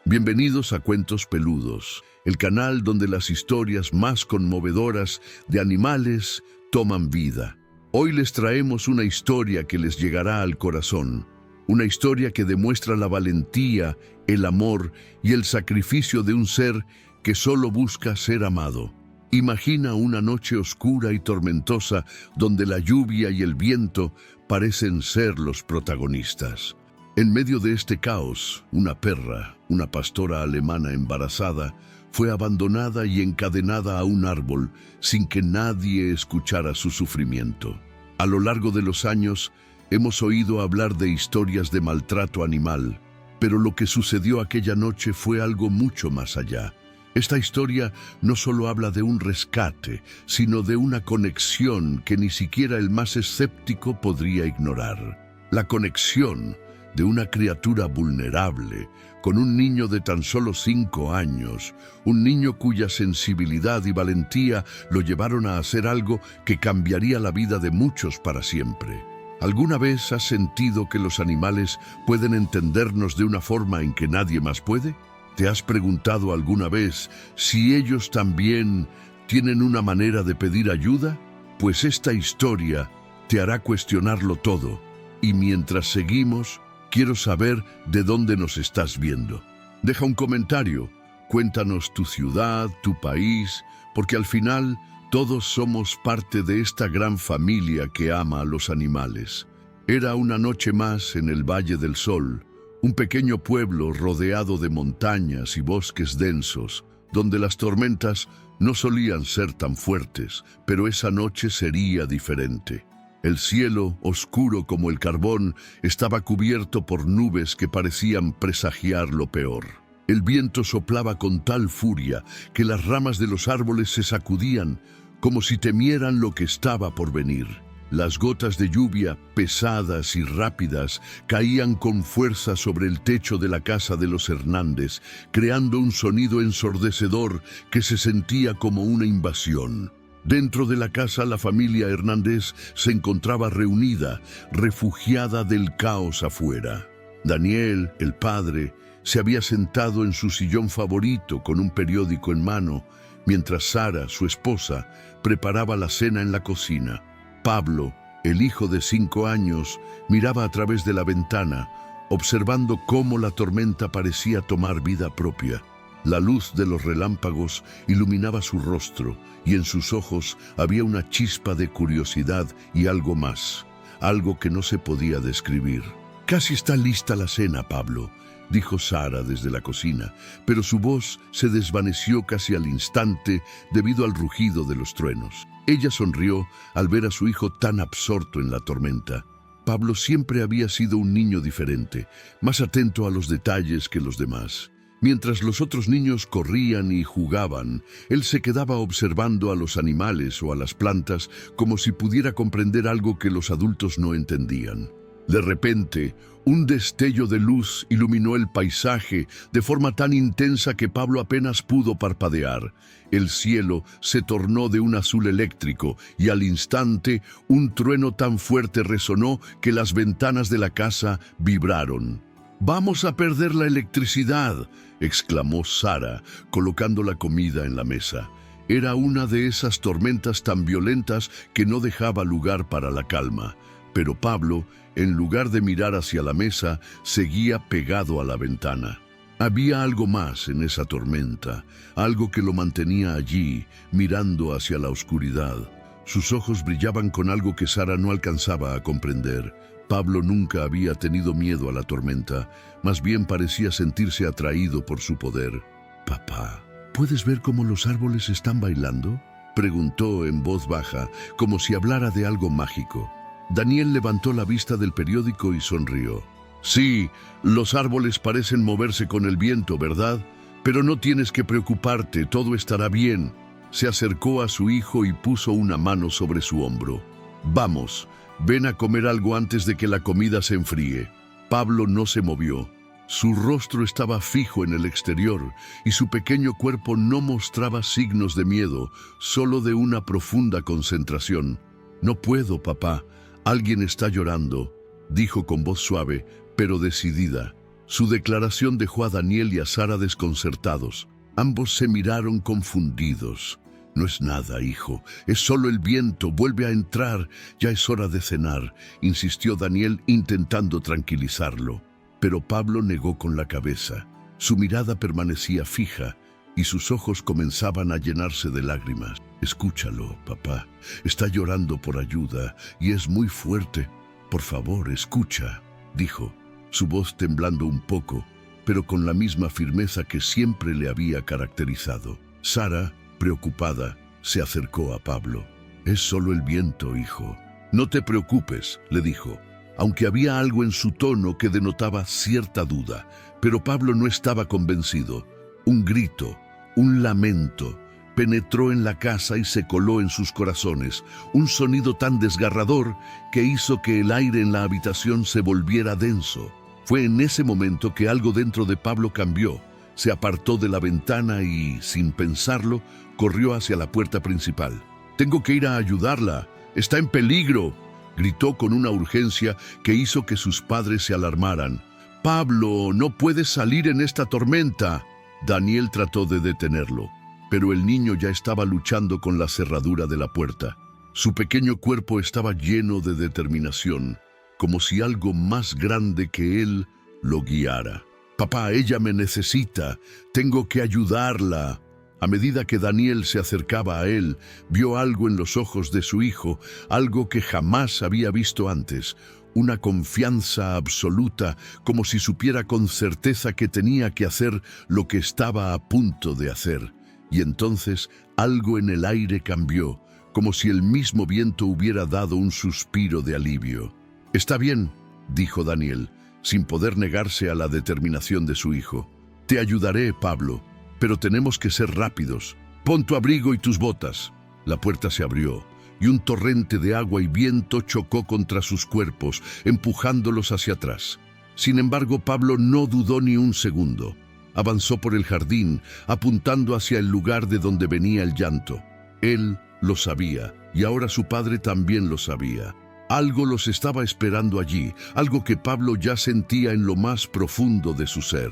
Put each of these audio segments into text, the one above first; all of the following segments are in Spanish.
Bienvenidos a Cuentos Peludos, el canal donde las historias más conmovedoras de animales toman vida. Hoy les traemos una historia que les llegará al corazón, una historia que demuestra la valentía, el amor y el sacrificio de un ser que solo busca ser amado. Imagina una noche oscura y tormentosa donde la lluvia y el viento parecen ser los protagonistas. En medio de este caos, una perra, una pastora alemana embarazada, fue abandonada y encadenada a un árbol sin que nadie escuchara su sufrimiento. A lo largo de los años, hemos oído hablar de historias de maltrato animal, pero lo que sucedió aquella noche fue algo mucho más allá. Esta historia no solo habla de un rescate, sino de una conexión que ni siquiera el más escéptico podría ignorar. La conexión de una criatura vulnerable con un niño de tan solo 5 años, un niño cuya sensibilidad y valentía lo llevaron a hacer algo que cambiaría la vida de muchos para siempre. ¿Alguna vez has sentido que los animales pueden entendernos de una forma en que nadie más puede? ¿Te has preguntado alguna vez si ellos también tienen una manera de pedir ayuda? Pues esta historia te hará cuestionarlo todo. Y mientras seguimos, quiero saber de dónde nos estás viendo. Deja un comentario, cuéntanos tu ciudad, tu país, porque al final todos somos parte de esta gran familia que ama a los animales. Era una noche más en el Valle del Sol, un pequeño pueblo rodeado de montañas y bosques densos, donde las tormentas no solían ser tan fuertes, pero esa noche sería diferente. El cielo, oscuro como el carbón, estaba cubierto por nubes que parecían presagiar lo peor. El viento soplaba con tal furia que las ramas de los árboles se sacudían, como si temieran lo que estaba por venir. Las gotas de lluvia, pesadas y rápidas, caían con fuerza sobre el techo de la casa de los Hernández, creando un sonido ensordecedor que se sentía como una invasión. Dentro de la casa, la familia Hernández se encontraba reunida, refugiada del caos afuera. Daniel, el padre, se había sentado en su sillón favorito con un periódico en mano, mientras Sara, su esposa, preparaba la cena en la cocina. Pablo, el hijo de 5 años, miraba a través de la ventana, observando cómo la tormenta parecía tomar vida propia. La luz de los relámpagos iluminaba su rostro y en sus ojos había una chispa de curiosidad y algo más, algo que no se podía describir. «Casi está lista la cena, Pablo», dijo Sara desde la cocina, pero su voz se desvaneció casi al instante debido al rugido de los truenos. Ella sonrió al ver a su hijo tan absorto en la tormenta. Pablo siempre había sido un niño diferente, más atento a los detalles que los demás. Mientras los otros niños corrían y jugaban, él se quedaba observando a los animales o a las plantas como si pudiera comprender algo que los adultos no entendían. De repente, un destello de luz iluminó el paisaje de forma tan intensa que Pablo apenas pudo parpadear. El cielo se tornó de un azul eléctrico y al instante un trueno tan fuerte resonó que las ventanas de la casa vibraron. «¡Vamos a perder la electricidad!», exclamó Sara, colocando la comida en la mesa. Era una de esas tormentas tan violentas que no dejaba lugar para la calma. Pero Pablo, en lugar de mirar hacia la mesa, seguía pegado a la ventana. Había algo más en esa tormenta, algo que lo mantenía allí, mirando hacia la oscuridad. Sus ojos brillaban con algo que Sara no alcanzaba a comprender. Pablo nunca había tenido miedo a la tormenta, más bien parecía sentirse atraído por su poder. «Papá, ¿puedes ver cómo los árboles están bailando?», preguntó en voz baja, como si hablara de algo mágico. Daniel levantó la vista del periódico y sonrió. «Sí, los árboles parecen moverse con el viento, ¿verdad? Pero no tienes que preocuparte, todo estará bien». Se acercó a su hijo y puso una mano sobre su hombro. «Vamos, ven a comer algo antes de que la comida se enfríe». Pablo no se movió. Su rostro estaba fijo en el exterior y su pequeño cuerpo no mostraba signos de miedo, solo de una profunda concentración. «No puedo, papá. Alguien está llorando», dijo con voz suave, pero decidida. Su declaración dejó a Daniel y a Sara desconcertados. Ambos se miraron confundidos. «No es nada, hijo, es solo el viento, vuelve a entrar, ya es hora de cenar», insistió Daniel intentando tranquilizarlo. Pero Pablo negó con la cabeza. Su mirada permanecía fija y sus ojos comenzaban a llenarse de lágrimas. «Escúchalo, papá, está llorando por ayuda y es muy fuerte. Por favor, escucha», dijo, su voz temblando un poco, pero con la misma firmeza que siempre le había caracterizado. Sara, preocupada, se acercó a Pablo. «Es solo el viento, hijo». «No te preocupes», le dijo, aunque había algo en su tono que denotaba cierta duda. Pero Pablo no estaba convencido. Un grito, un lamento, penetró en la casa y se coló en sus corazones, un sonido tan desgarrador que hizo que el aire en la habitación se volviera denso. Fue en ese momento que algo dentro de Pablo cambió. Se apartó de la ventana y, sin pensarlo, corrió hacia la puerta principal. «Tengo que ir a ayudarla, está en peligro», gritó con una urgencia que hizo que sus padres se alarmaran. «Pablo, no puedes salir en esta tormenta». Daniel trató de detenerlo, pero el niño ya estaba luchando con la cerradura de la puerta. Su pequeño cuerpo estaba lleno de determinación, como si algo más grande que él lo guiara. «Papá, ella me necesita, tengo que ayudarla». A medida que Daniel se acercaba a él, vio algo en los ojos de su hijo, algo que jamás había visto antes, una confianza absoluta, como si supiera con certeza que tenía que hacer lo que estaba a punto de hacer. Y entonces algo en el aire cambió, como si el mismo viento hubiera dado un suspiro de alivio. «Está bien», dijo Daniel, sin poder negarse a la determinación de su hijo. «Te ayudaré, Pablo, pero tenemos que ser rápidos. Pon tu abrigo y tus botas». La puerta se abrió y un torrente de agua y viento chocó contra sus cuerpos, empujándolos hacia atrás. Sin embargo, Pablo no dudó ni un segundo. Avanzó por el jardín, apuntando hacia el lugar de donde venía el llanto. Él lo sabía, y ahora su padre también lo sabía. Algo los estaba esperando allí, algo que Pablo ya sentía en lo más profundo de su ser.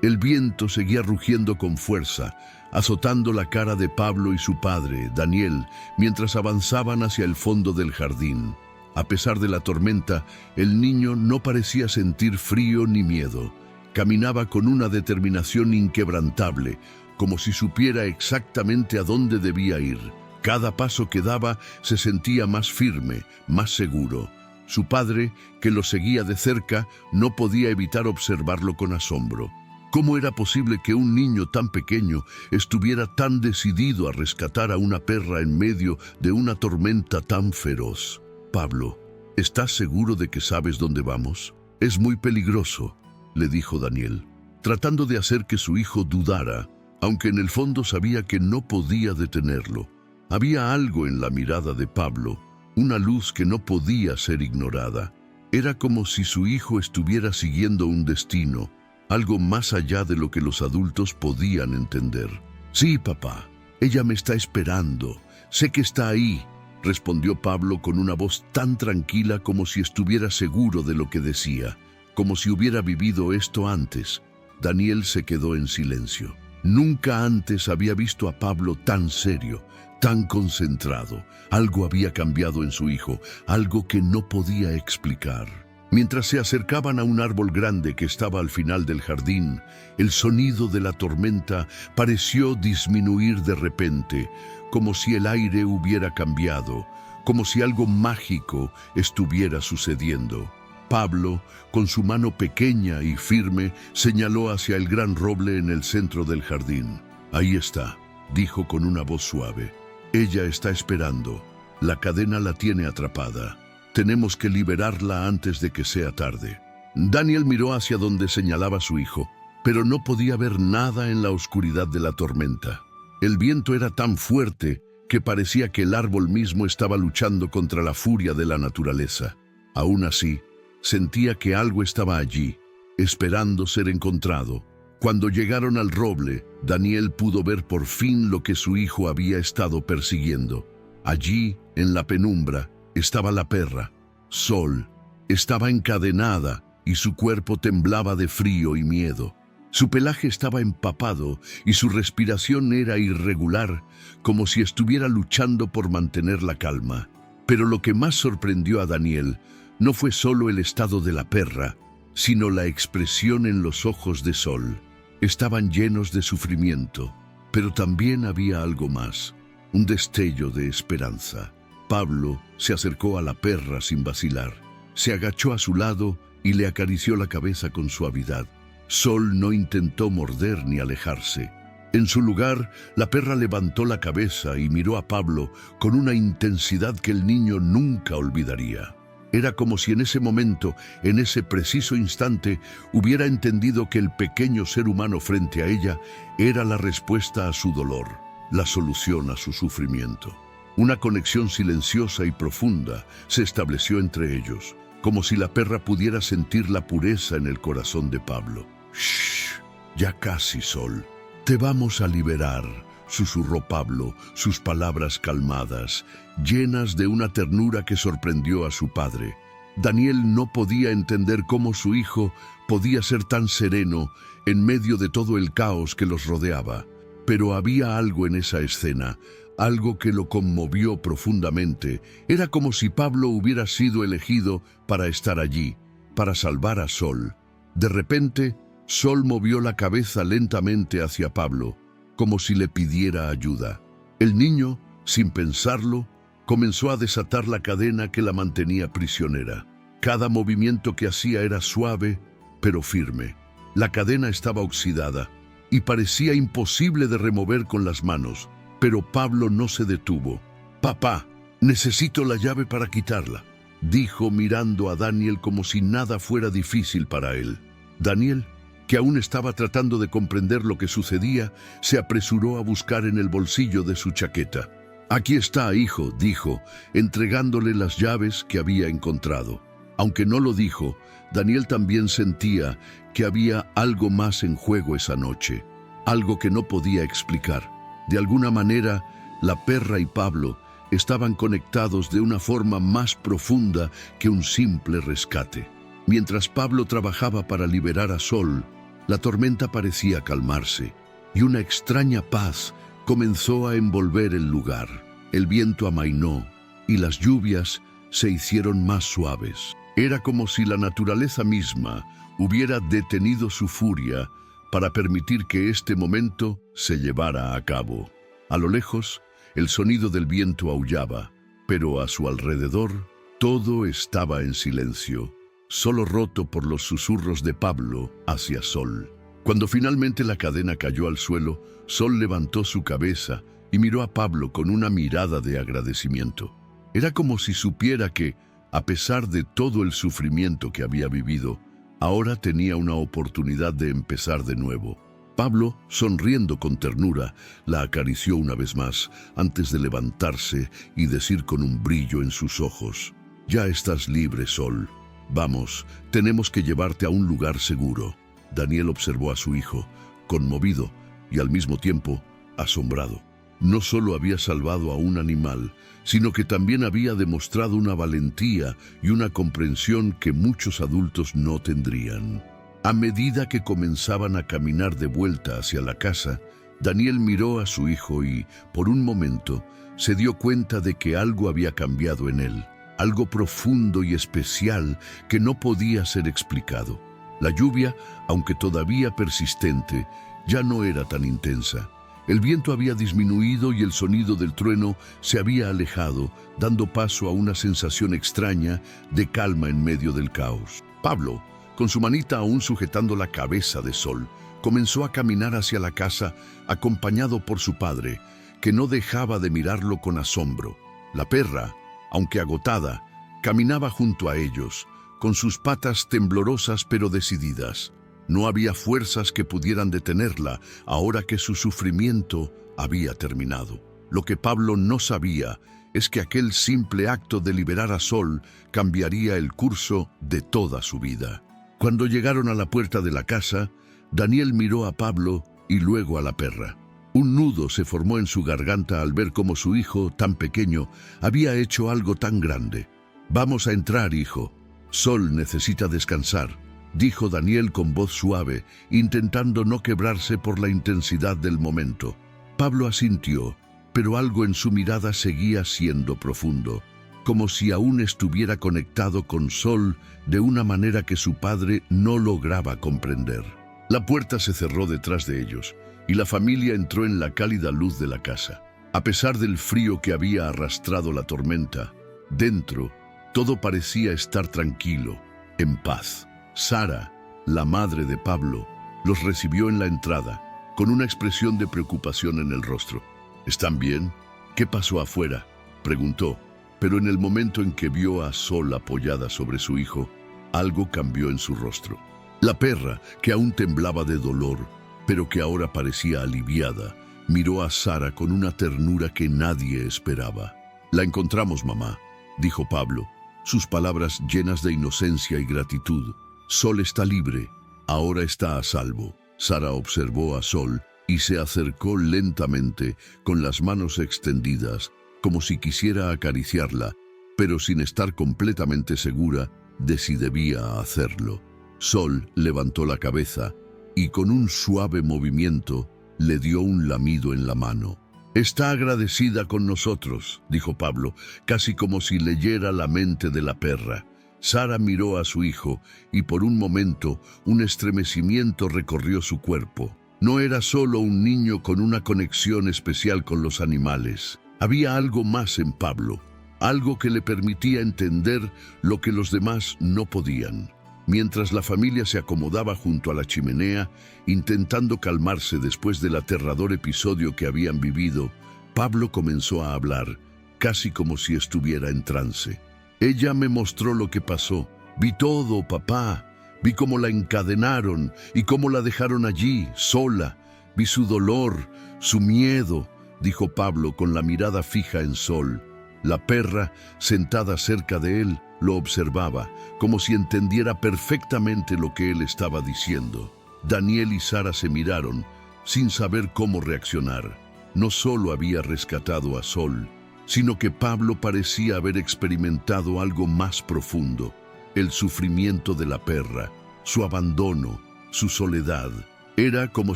El viento seguía rugiendo con fuerza, azotando la cara de Pablo y su padre, Daniel, mientras avanzaban hacia el fondo del jardín. A pesar de la tormenta, el niño no parecía sentir frío ni miedo. Caminaba con una determinación inquebrantable, como si supiera exactamente a dónde debía ir. Cada paso que daba se sentía más firme, más seguro. Su padre, que lo seguía de cerca, no podía evitar observarlo con asombro. ¿Cómo era posible que un niño tan pequeño estuviera tan decidido a rescatar a una perra en medio de una tormenta tan feroz? «Pablo, ¿estás seguro de que sabes dónde vamos? Es muy peligroso», le dijo Daniel, tratando de hacer que su hijo dudara, aunque en el fondo sabía que no podía detenerlo. Había algo en la mirada de Pablo, una luz que no podía ser ignorada. Era como si su hijo estuviera siguiendo un destino, algo más allá de lo que los adultos podían entender. «Sí, papá, ella me está esperando, sé que está ahí», respondió Pablo con una voz tan tranquila como si estuviera seguro de lo que decía, como si hubiera vivido esto antes. Daniel se quedó en silencio. Nunca antes había visto a Pablo tan serio, tan concentrado. Algo había cambiado en su hijo, algo que no podía explicar. Mientras se acercaban a un árbol grande que estaba al final del jardín, el sonido de la tormenta pareció disminuir de repente, como si el aire hubiera cambiado, como si algo mágico estuviera sucediendo. Pablo, con su mano pequeña y firme, señaló hacia el gran roble en el centro del jardín. «Ahí está», dijo con una voz suave. «Ella está esperando. La cadena la tiene atrapada. Tenemos que liberarla antes de que sea tarde». Daniel miró hacia donde señalaba su hijo, pero no podía ver nada en la oscuridad de la tormenta. El viento era tan fuerte que parecía que el árbol mismo estaba luchando contra la furia de la naturaleza. Aún así, sentía que algo estaba allí, esperando ser encontrado. Cuando llegaron al roble, Daniel pudo ver por fin lo que su hijo había estado persiguiendo. Allí, en la penumbra, estaba la perra, Sol. Estaba encadenada, y su cuerpo temblaba de frío y miedo. Su pelaje estaba empapado y su respiración era irregular, como si estuviera luchando por mantener la calma. Pero lo que más sorprendió a Daniel no fue solo el estado de la perra, sino la expresión en los ojos de Sol. Estaban llenos de sufrimiento, pero también había algo más, un destello de esperanza. Pablo se acercó a la perra sin vacilar, se agachó a su lado y le acarició la cabeza con suavidad. Sol no intentó morder ni alejarse. En su lugar, la perra levantó la cabeza y miró a Pablo con una intensidad que el niño nunca olvidaría. Era como si en ese momento, en ese preciso instante, hubiera entendido que el pequeño ser humano frente a ella era la respuesta a su dolor, la solución a su sufrimiento. Una conexión silenciosa y profunda se estableció entre ellos, como si la perra pudiera sentir la pureza en el corazón de Pablo. «Shh, ya casi, Sol. Te vamos a liberar», susurró Pablo, sus palabras calmadas, llenas de una ternura que sorprendió a su padre. Daniel no podía entender cómo su hijo podía ser tan sereno en medio de todo el caos que los rodeaba. Pero había algo en esa escena, algo que lo conmovió profundamente. Era como si Pablo hubiera sido elegido para estar allí, para salvar a Sol. De repente, Sol movió la cabeza lentamente hacia Pablo, como si le pidiera ayuda. El niño, sin pensarlo, comenzó a desatar la cadena que la mantenía prisionera. Cada movimiento que hacía era suave, pero firme. La cadena estaba oxidada y parecía imposible de remover con las manos, pero Pablo no se detuvo. «Papá, necesito la llave para quitarla», dijo mirando a Daniel como si nada fuera difícil para él. Daniel, que aún estaba tratando de comprender lo que sucedía, se apresuró a buscar en el bolsillo de su chaqueta. «Aquí está, hijo», dijo, entregándole las llaves que había encontrado. Aunque no lo dijo, Daniel también sentía que había algo más en juego esa noche, algo que no podía explicar. De alguna manera, la perra y Pablo estaban conectados de una forma más profunda que un simple rescate. Mientras Pablo trabajaba para liberar a Sol, la tormenta parecía calmarse y una extraña paz comenzó a envolver el lugar. El viento amainó y las lluvias se hicieron más suaves. Era como si la naturaleza misma hubiera detenido su furia para permitir que este momento se llevara a cabo. A lo lejos, el sonido del viento aullaba, pero a su alrededor todo estaba en silencio, solo roto por los susurros de Pablo hacia Sol. Cuando finalmente la cadena cayó al suelo, Sol levantó su cabeza y miró a Pablo con una mirada de agradecimiento. Era como si supiera que, a pesar de todo el sufrimiento que había vivido, ahora tenía una oportunidad de empezar de nuevo. Pablo, sonriendo con ternura, la acarició una vez más antes de levantarse y decir con un brillo en sus ojos: «Ya estás libre, Sol. Vamos, tenemos que llevarte a un lugar seguro». Daniel observó a su hijo, conmovido y al mismo tiempo asombrado. No solo había salvado a un animal, sino que también había demostrado una valentía y una comprensión que muchos adultos no tendrían. A medida que comenzaban a caminar de vuelta hacia la casa, Daniel miró a su hijo y, por un momento, se dio cuenta de que algo había cambiado en él, algo profundo y especial que no podía ser explicado. La lluvia, aunque todavía persistente, ya no era tan intensa. El viento había disminuido y el sonido del trueno se había alejado, dando paso a una sensación extraña de calma en medio del caos. Pablo, con su manita aún sujetando la cabeza de Sol, comenzó a caminar hacia la casa, acompañado por su padre, que no dejaba de mirarlo con asombro. La perra, aunque agotada, caminaba junto a ellos, con sus patas temblorosas pero decididas. No había fuerzas que pudieran detenerla ahora que su sufrimiento había terminado. Lo que Pablo no sabía es que aquel simple acto de liberar a Sol cambiaría el curso de toda su vida. Cuando llegaron a la puerta de la casa, Daniel miró a Pablo y luego a la perra. Un nudo se formó en su garganta al ver cómo su hijo, tan pequeño, había hecho algo tan grande. «Vamos a entrar, hijo. Sol necesita descansar», dijo Daniel con voz suave, intentando no quebrarse por la intensidad del momento. Pablo asintió, pero algo en su mirada seguía siendo profundo, como si aún estuviera conectado con Sol de una manera que su padre no lograba comprender. La puerta se cerró detrás de ellos, y la familia entró en la cálida luz de la casa. A pesar del frío que había arrastrado la tormenta, dentro todo parecía estar tranquilo, en paz. Sara, la madre de Pablo, los recibió en la entrada, con una expresión de preocupación en el rostro. ¿Están bien? ¿Qué pasó afuera?, preguntó, pero en el momento en que vio a Sol apoyada sobre su hijo, algo cambió en su rostro. La perra, que aún temblaba de dolor, pero que ahora parecía aliviada, miró a Sara con una ternura que nadie esperaba. «La encontramos, mamá», dijo Pablo, sus palabras llenas de inocencia y gratitud. «Sol está libre, ahora está a salvo». Sara observó a Sol y se acercó lentamente, con las manos extendidas, como si quisiera acariciarla, pero sin estar completamente segura de si debía hacerlo. Sol levantó la cabeza y con un suave movimiento le dio un lamido en la mano. «Está agradecida con nosotros», dijo Pablo, casi como si leyera la mente de la perra. Sara miró a su hijo y por un momento un estremecimiento recorrió su cuerpo. No era solo un niño con una conexión especial con los animales. Había algo más en Pablo, algo que le permitía entender lo que los demás no podían. Mientras la familia se acomodaba junto a la chimenea, intentando calmarse después del aterrador episodio que habían vivido, Pablo comenzó a hablar, casi como si estuviera en trance. «Ella me mostró lo que pasó. Vi todo, papá. Vi cómo la encadenaron y cómo la dejaron allí, sola. Vi su dolor, su miedo», dijo Pablo con la mirada fija en Sol. La perra, sentada cerca de él, lo observaba, como si entendiera perfectamente lo que él estaba diciendo. Daniel y Sara se miraron, sin saber cómo reaccionar. No solo había rescatado a Sol, sino que Pablo parecía haber experimentado algo más profundo: el sufrimiento de la perra, su abandono, su soledad. Era como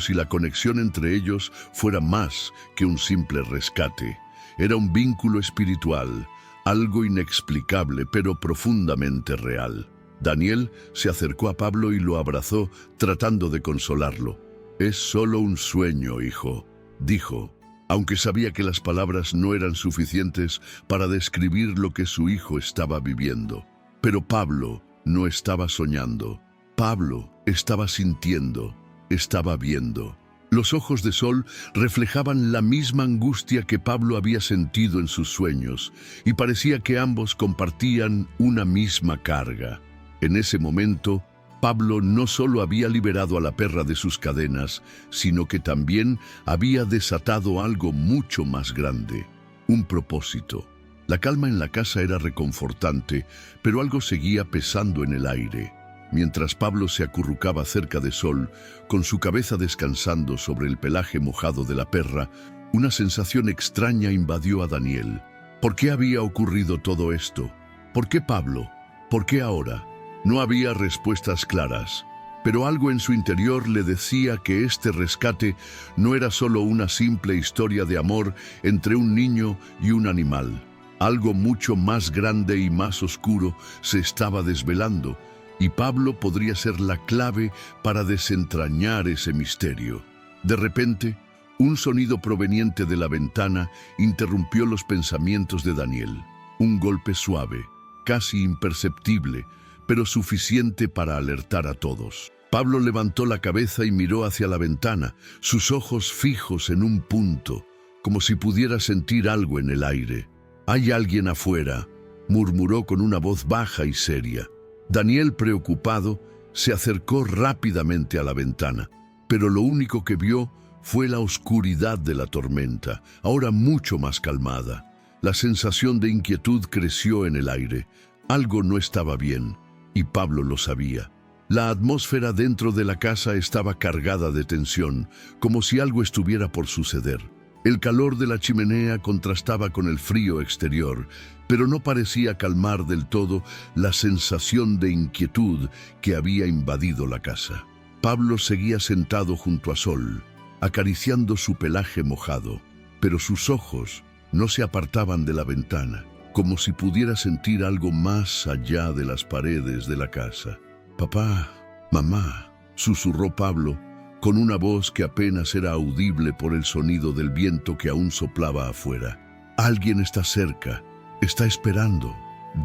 si la conexión entre ellos fuera más que un simple rescate. Era un vínculo espiritual, algo inexplicable pero profundamente real. Daniel se acercó a Pablo y lo abrazó, tratando de consolarlo. «Es solo un sueño, hijo», dijo, aunque sabía que las palabras no eran suficientes para describir lo que su hijo estaba viviendo. Pero Pablo no estaba soñando. Pablo estaba sintiendo, estaba viendo. Los ojos de Sol reflejaban la misma angustia que Pablo había sentido en sus sueños, y parecía que ambos compartían una misma carga. En ese momento, Pablo no solo había liberado a la perra de sus cadenas, sino que también había desatado algo mucho más grande, un propósito. La calma en la casa era reconfortante, pero algo seguía pesando en el aire. Mientras Pablo se acurrucaba cerca de Sol, con su cabeza descansando sobre el pelaje mojado de la perra, una sensación extraña invadió a Daniel. ¿Por qué había ocurrido todo esto? ¿Por qué Pablo? ¿Por qué ahora? No había respuestas claras, pero algo en su interior le decía que este rescate no era solo una simple historia de amor entre un niño y un animal. Algo mucho más grande y más oscuro se estaba desvelando, y Pablo podría ser la clave para desentrañar ese misterio. De repente, un sonido proveniente de la ventana interrumpió los pensamientos de Daniel. Un golpe suave, casi imperceptible, pero suficiente para alertar a todos. Pablo levantó la cabeza y miró hacia la ventana, sus ojos fijos en un punto, como si pudiera sentir algo en el aire. «Hay alguien afuera», murmuró con una voz baja y seria. Daniel, preocupado, se acercó rápidamente a la ventana, pero lo único que vio fue la oscuridad de la tormenta, ahora mucho más calmada. La sensación de inquietud creció en el aire. Algo no estaba bien, y Pablo lo sabía. La atmósfera dentro de la casa estaba cargada de tensión, como si algo estuviera por suceder. El calor de la chimenea contrastaba con el frío exterior, pero no parecía calmar del todo la sensación de inquietud que había invadido la casa. Pablo seguía sentado junto a Sol, acariciando su pelaje mojado, pero sus ojos no se apartaban de la ventana, como si pudiera sentir algo más allá de las paredes de la casa. «Papá, mamá», susurró Pablo, con una voz que apenas era audible por el sonido del viento que aún soplaba afuera. «Alguien está cerca, está esperando».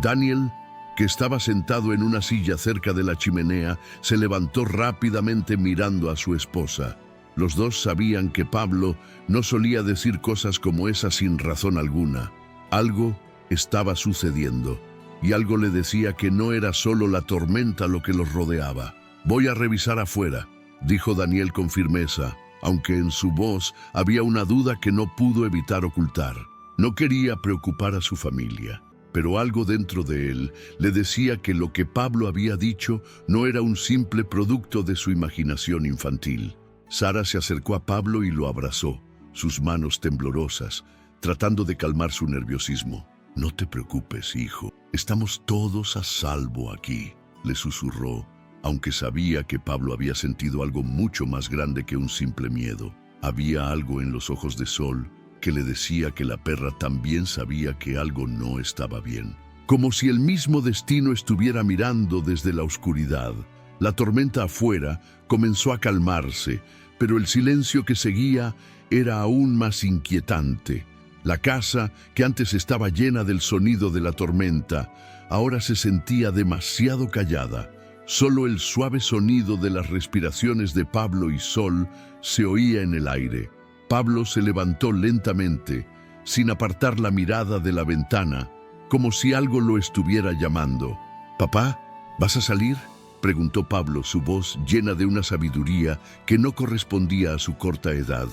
Daniel, que estaba sentado en una silla cerca de la chimenea, se levantó rápidamente mirando a su esposa. Los dos sabían que Pablo no solía decir cosas como esa sin razón alguna. Algo estaba sucediendo, y algo le decía que no era solo la tormenta lo que los rodeaba. «Voy a revisar afuera», dijo Daniel con firmeza, aunque en su voz había una duda que no pudo evitar ocultar. No quería preocupar a su familia, pero algo dentro de él le decía que lo que Pablo había dicho no era un simple producto de su imaginación infantil. Sara se acercó a Pablo y lo abrazó, sus manos temblorosas, tratando de calmar su nerviosismo. «No te preocupes, hijo, estamos todos a salvo aquí», le susurró, aunque sabía que Pablo había sentido algo mucho más grande que un simple miedo. Había algo en los ojos de Sol que le decía que la perra también sabía que algo no estaba bien. Como si el mismo destino estuviera mirando desde la oscuridad. La tormenta afuera comenzó a calmarse, pero el silencio que seguía era aún más inquietante. La casa, que antes estaba llena del sonido de la tormenta, ahora se sentía demasiado callada. Solo el suave sonido de las respiraciones de Pablo y Sol se oía en el aire. Pablo se levantó lentamente, sin apartar la mirada de la ventana, como si algo lo estuviera llamando. «Papá, ¿vas a salir?», preguntó Pablo, su voz llena de una sabiduría que no correspondía a su corta edad.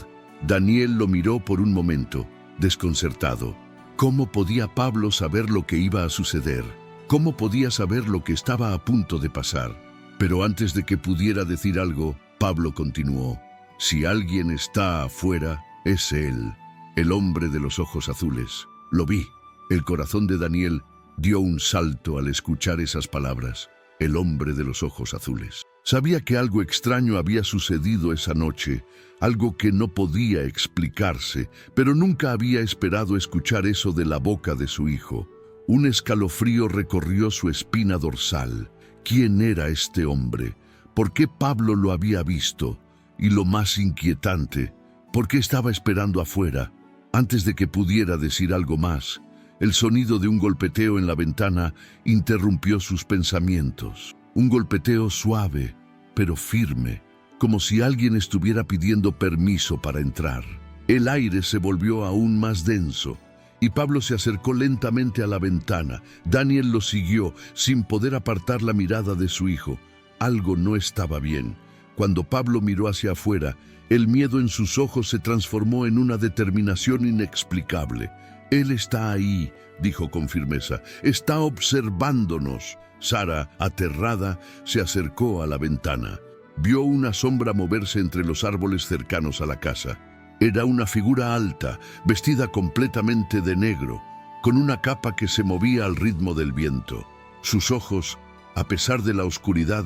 Daniel lo miró por un momento, desconcertado. ¿Cómo podía Pablo saber lo que iba a suceder? ¿Cómo podía saber lo que estaba a punto de pasar? Pero antes de que pudiera decir algo, Pablo continuó. «Si alguien está afuera, es él, el hombre de los ojos azules. Lo vi». El corazón de Daniel dio un salto al escuchar esas palabras. El hombre de los ojos azules. Sabía que algo extraño había sucedido esa noche, algo que no podía explicarse, pero nunca había esperado escuchar eso de la boca de su hijo. Un escalofrío recorrió su espina dorsal. ¿Quién era este hombre? ¿Por qué Pablo lo había visto? Y lo más inquietante, ¿por qué estaba esperando afuera? Antes de que pudiera decir algo más, el sonido de un golpeteo en la ventana interrumpió sus pensamientos. Un golpeteo suave, pero firme, como si alguien estuviera pidiendo permiso para entrar. El aire se volvió aún más denso, y Pablo se acercó lentamente a la ventana. Daniel lo siguió, sin poder apartar la mirada de su hijo. Algo no estaba bien. Cuando Pablo miró hacia afuera, el miedo en sus ojos se transformó en una determinación inexplicable. «Él está ahí», dijo con firmeza. «Está observándonos». Sara, aterrada, se acercó a la ventana. Vio una sombra moverse entre los árboles cercanos a la casa. Era una figura alta, vestida completamente de negro, con una capa que se movía al ritmo del viento. Sus ojos, a pesar de la oscuridad,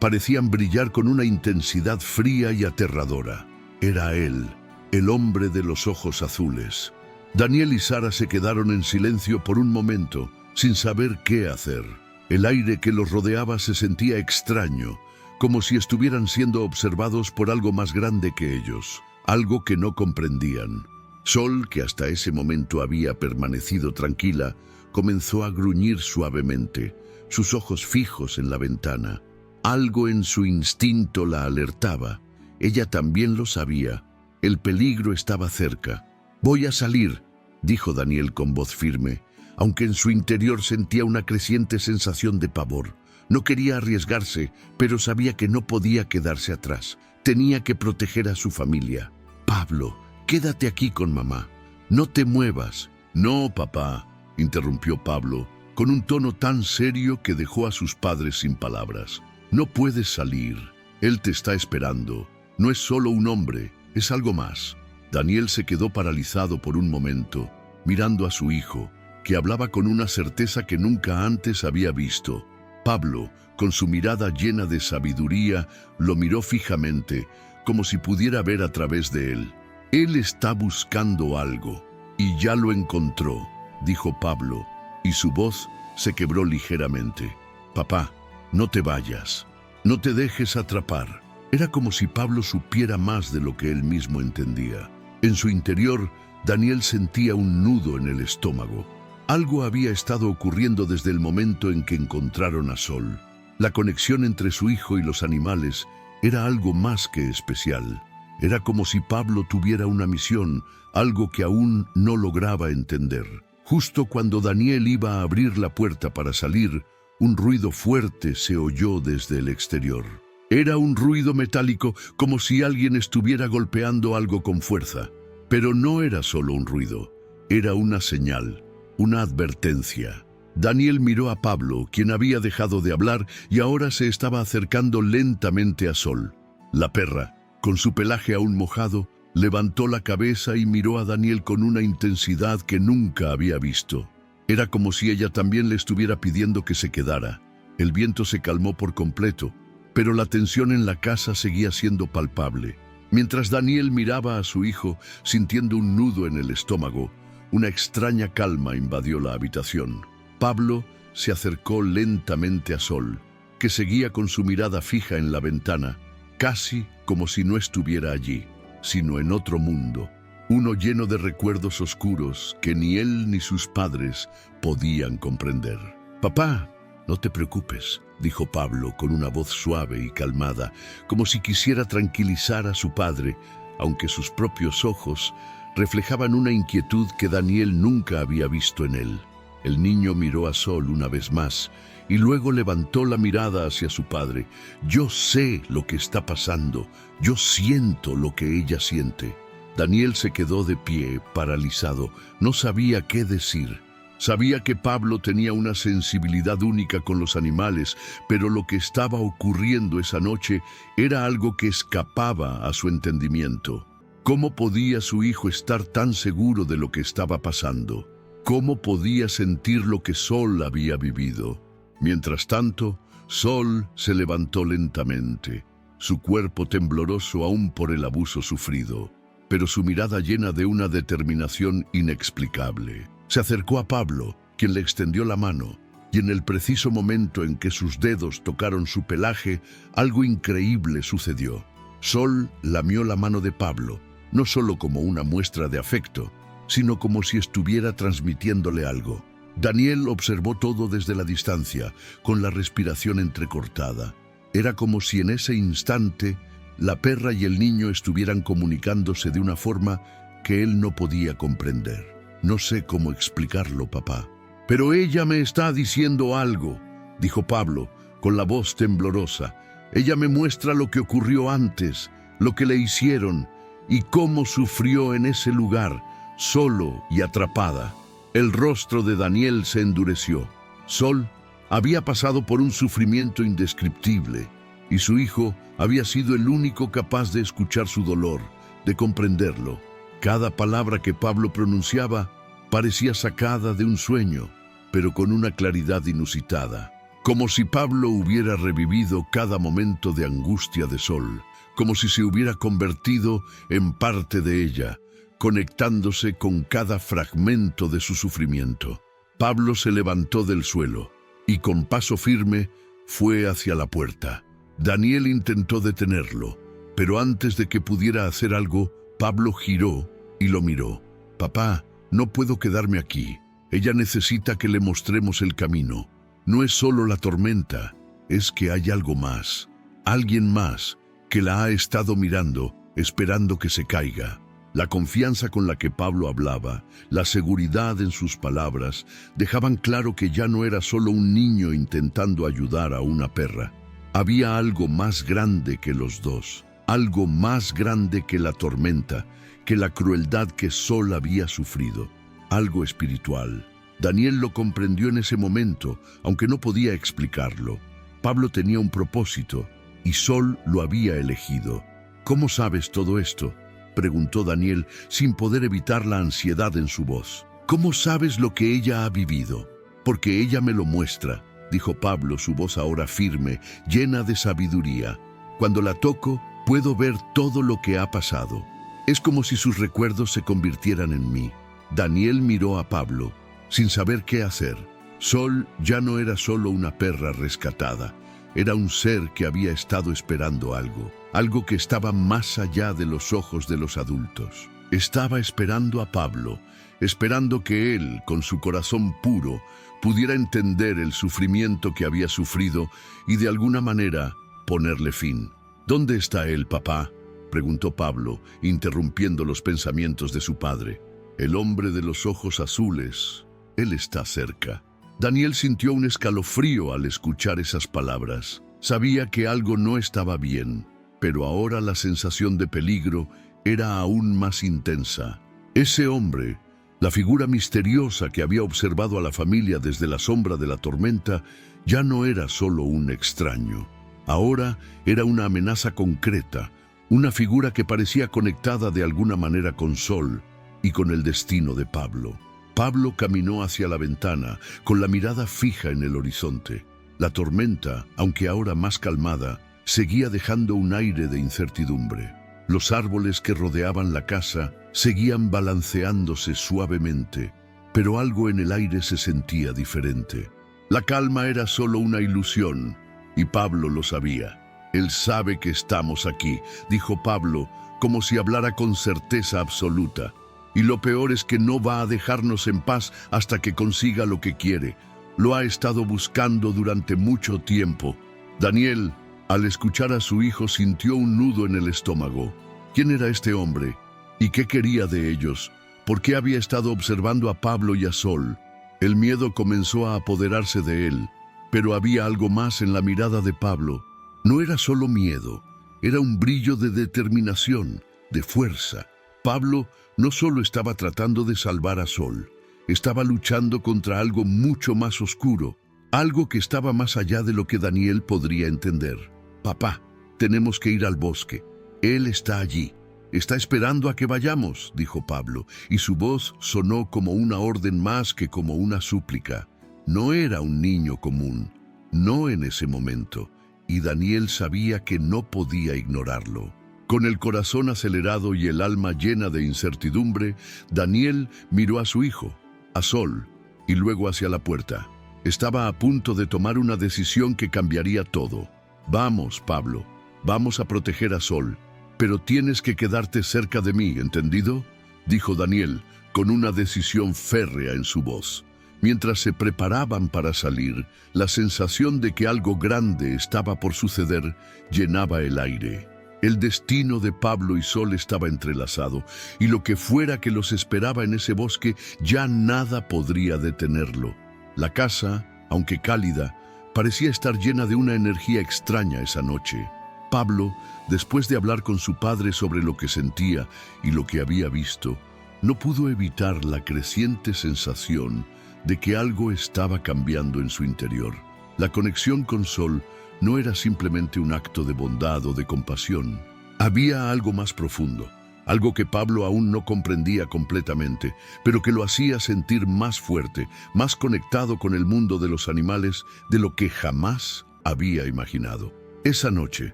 parecían brillar con una intensidad fría y aterradora. Era él, el hombre de los ojos azules. Daniel y Sara se quedaron en silencio por un momento, sin saber qué hacer. El aire que los rodeaba se sentía extraño, como si estuvieran siendo observados por algo más grande que ellos, algo que no comprendían. Sol, que hasta ese momento había permanecido tranquila, comenzó a gruñir suavemente, sus ojos fijos en la ventana. Algo en su instinto la alertaba. Ella también lo sabía. El peligro estaba cerca. «Voy a salir», dijo Daniel con voz firme, aunque en su interior sentía una creciente sensación de pavor. No quería arriesgarse, pero sabía que no podía quedarse atrás. Tenía que proteger a su familia. «Pablo, quédate aquí con mamá. No te muevas». «No, papá», interrumpió Pablo, con un tono tan serio que dejó a sus padres sin palabras. «No puedes salir. Él te está esperando. No es solo un hombre, es algo más». Daniel se quedó paralizado por un momento, mirando a su hijo, que hablaba con una certeza que nunca antes había visto. Pablo, con su mirada llena de sabiduría, lo miró fijamente, como si pudiera ver a través de él. Él está buscando algo, y ya lo encontró, dijo Pablo, y su voz se quebró ligeramente. Papá, no te vayas, no te dejes atrapar. Era como si Pablo supiera más de lo que él mismo entendía. En su interior, Daniel sentía un nudo en el estómago. Algo había estado ocurriendo desde el momento en que encontraron a Sol. La conexión entre su hijo y los animales era algo más que especial. Era como si Pablo tuviera una misión, algo que aún no lograba entender. Justo cuando Daniel iba a abrir la puerta para salir, un ruido fuerte se oyó desde el exterior. Era un ruido metálico, como si alguien estuviera golpeando algo con fuerza. Pero no era solo un ruido, era una señal, una advertencia. Daniel miró a Pablo, quien había dejado de hablar y ahora se estaba acercando lentamente a Sol. La perra, con su pelaje aún mojado, levantó la cabeza y miró a Daniel con una intensidad que nunca había visto. Era como si ella también le estuviera pidiendo que se quedara. El viento se calmó por completo, pero la tensión en la casa seguía siendo palpable. Mientras Daniel miraba a su hijo, sintiendo un nudo en el estómago, una extraña calma invadió la habitación. Pablo se acercó lentamente a Sol, que seguía con su mirada fija en la ventana, casi como si no estuviera allí, sino en otro mundo, uno lleno de recuerdos oscuros que ni él ni sus padres podían comprender. «Papá, no te preocupes», dijo Pablo con una voz suave y calmada, como si quisiera tranquilizar a su padre, aunque sus propios ojos reflejaban una inquietud que Daniel nunca había visto en él. El niño miró a Sol una vez más y luego levantó la mirada hacia su padre. «Yo sé lo que está pasando, yo siento lo que ella siente». Daniel se quedó de pie, paralizado. No sabía qué decir. Sabía que Pablo tenía una sensibilidad única con los animales, pero lo que estaba ocurriendo esa noche era algo que escapaba a su entendimiento. ¿Cómo podía su hijo estar tan seguro de lo que estaba pasando? ¿Cómo podía sentir lo que Sol había vivido? Mientras tanto, Sol se levantó lentamente, su cuerpo tembloroso aún por el abuso sufrido, pero su mirada llena de una determinación inexplicable. Se acercó a Pablo, quien le extendió la mano, y en el preciso momento en que sus dedos tocaron su pelaje, algo increíble sucedió. Sol lamió la mano de Pablo, no solo como una muestra de afecto, sino como si estuviera transmitiéndole algo. Daniel observó todo desde la distancia, con la respiración entrecortada. Era como si en ese instante la perra y el niño estuvieran comunicándose de una forma que él no podía comprender. «No sé cómo explicarlo, papá. Pero ella me está diciendo algo», dijo Pablo, con la voz temblorosa. «Ella me muestra lo que ocurrió antes, lo que le hicieron, y cómo sufrió en ese lugar, solo y atrapada». El rostro de Daniel se endureció. Sol había pasado por un sufrimiento indescriptible, y su hijo había sido el único capaz de escuchar su dolor, de comprenderlo. Cada palabra que Pablo pronunciaba parecía sacada de un sueño, pero con una claridad inusitada. Como si Pablo hubiera revivido cada momento de angustia de Sol, como si se hubiera convertido en parte de ella, conectándose con cada fragmento de su sufrimiento. Pablo se levantó del suelo y con paso firme fue hacia la puerta. Daniel intentó detenerlo, pero antes de que pudiera hacer algo, Pablo giró y lo miró. «Papá, no puedo quedarme aquí. Ella necesita que le mostremos el camino. No es solo la tormenta, es que hay algo más. Alguien más que la ha estado mirando, esperando que se caiga». La confianza con la que Pablo hablaba, la seguridad en sus palabras, dejaban claro que ya no era solo un niño intentando ayudar a una perra. Había algo más grande que los dos, algo más grande que la tormenta, que la crueldad que Sol había sufrido, algo espiritual. Daniel lo comprendió en ese momento, aunque no podía explicarlo. Pablo tenía un propósito, y Sol lo había elegido. «¿Cómo sabes todo esto?», preguntó Daniel, sin poder evitar la ansiedad en su voz. ¿Cómo sabes lo que ella ha vivido? Porque ella me lo muestra, dijo Pablo, su voz ahora firme, llena de sabiduría. Cuando la toco, puedo ver todo lo que ha pasado. Es como si sus recuerdos se convirtieran en mí. Daniel miró a Pablo, sin saber qué hacer. Sol ya no era solo una perra rescatada. Era un ser que había estado esperando algo que estaba más allá de los ojos de los adultos. Estaba esperando a Pablo, esperando que él, con su corazón puro, pudiera entender el sufrimiento que había sufrido y de alguna manera ponerle fin. ¿Dónde está él, papá?, preguntó Pablo, interrumpiendo los pensamientos de su padre. El hombre de los ojos azules, él está cerca. Daniel sintió un escalofrío al escuchar esas palabras. Sabía que algo no estaba bien, pero ahora la sensación de peligro era aún más intensa. Ese hombre, la figura misteriosa que había observado a la familia desde la sombra de la tormenta, ya no era solo un extraño. Ahora era una amenaza concreta, una figura que parecía conectada de alguna manera con Sol y con el destino de Pablo. Pablo caminó hacia la ventana, con la mirada fija en el horizonte. La tormenta, aunque ahora más calmada, seguía dejando un aire de incertidumbre. Los árboles que rodeaban la casa seguían balanceándose suavemente, pero algo en el aire se sentía diferente. La calma era solo una ilusión, y Pablo lo sabía. Él sabe que estamos aquí, dijo Pablo, como si hablara con certeza absoluta. Y lo peor es que no va a dejarnos en paz hasta que consiga lo que quiere. Lo ha estado buscando durante mucho tiempo. Daniel, al escuchar a su hijo, sintió un nudo en el estómago. ¿Quién era este hombre? ¿Y qué quería de ellos? ¿Por qué había estado observando a Pablo y a Sol? El miedo comenzó a apoderarse de él, pero había algo más en la mirada de Pablo. No era solo miedo, era un brillo de determinación, de fuerza. Pablo no solo estaba tratando de salvar a Sol, estaba luchando contra algo mucho más oscuro, algo que estaba más allá de lo que Daniel podría entender. Papá, tenemos que ir al bosque. Él está allí. Está esperando a que vayamos, dijo Pablo, y su voz sonó como una orden más que como una súplica. No era un niño común, no en ese momento, y Daniel sabía que no podía ignorarlo. Con el corazón acelerado y el alma llena de incertidumbre, Daniel miró a su hijo, a Sol, y luego hacia la puerta. Estaba a punto de tomar una decisión que cambiaría todo. Vamos, Pablo, vamos a proteger a Sol, pero tienes que quedarte cerca de mí, ¿entendido?, dijo Daniel, con una decisión férrea en su voz. Mientras se preparaban para salir, la sensación de que algo grande estaba por suceder llenaba el aire. El destino de Pablo y Sol estaba entrelazado, y lo que fuera que los esperaba en ese bosque, ya nada podría detenerlo. La casa, aunque cálida, parecía estar llena de una energía extraña esa noche. Pablo, después de hablar con su padre sobre lo que sentía y lo que había visto, no pudo evitar la creciente sensación de que algo estaba cambiando en su interior. La conexión con Sol no era simplemente un acto de bondad o de compasión. Había algo más profundo, algo que Pablo aún no comprendía completamente, pero que lo hacía sentir más fuerte, más conectado con el mundo de los animales de lo que jamás había imaginado. Esa noche,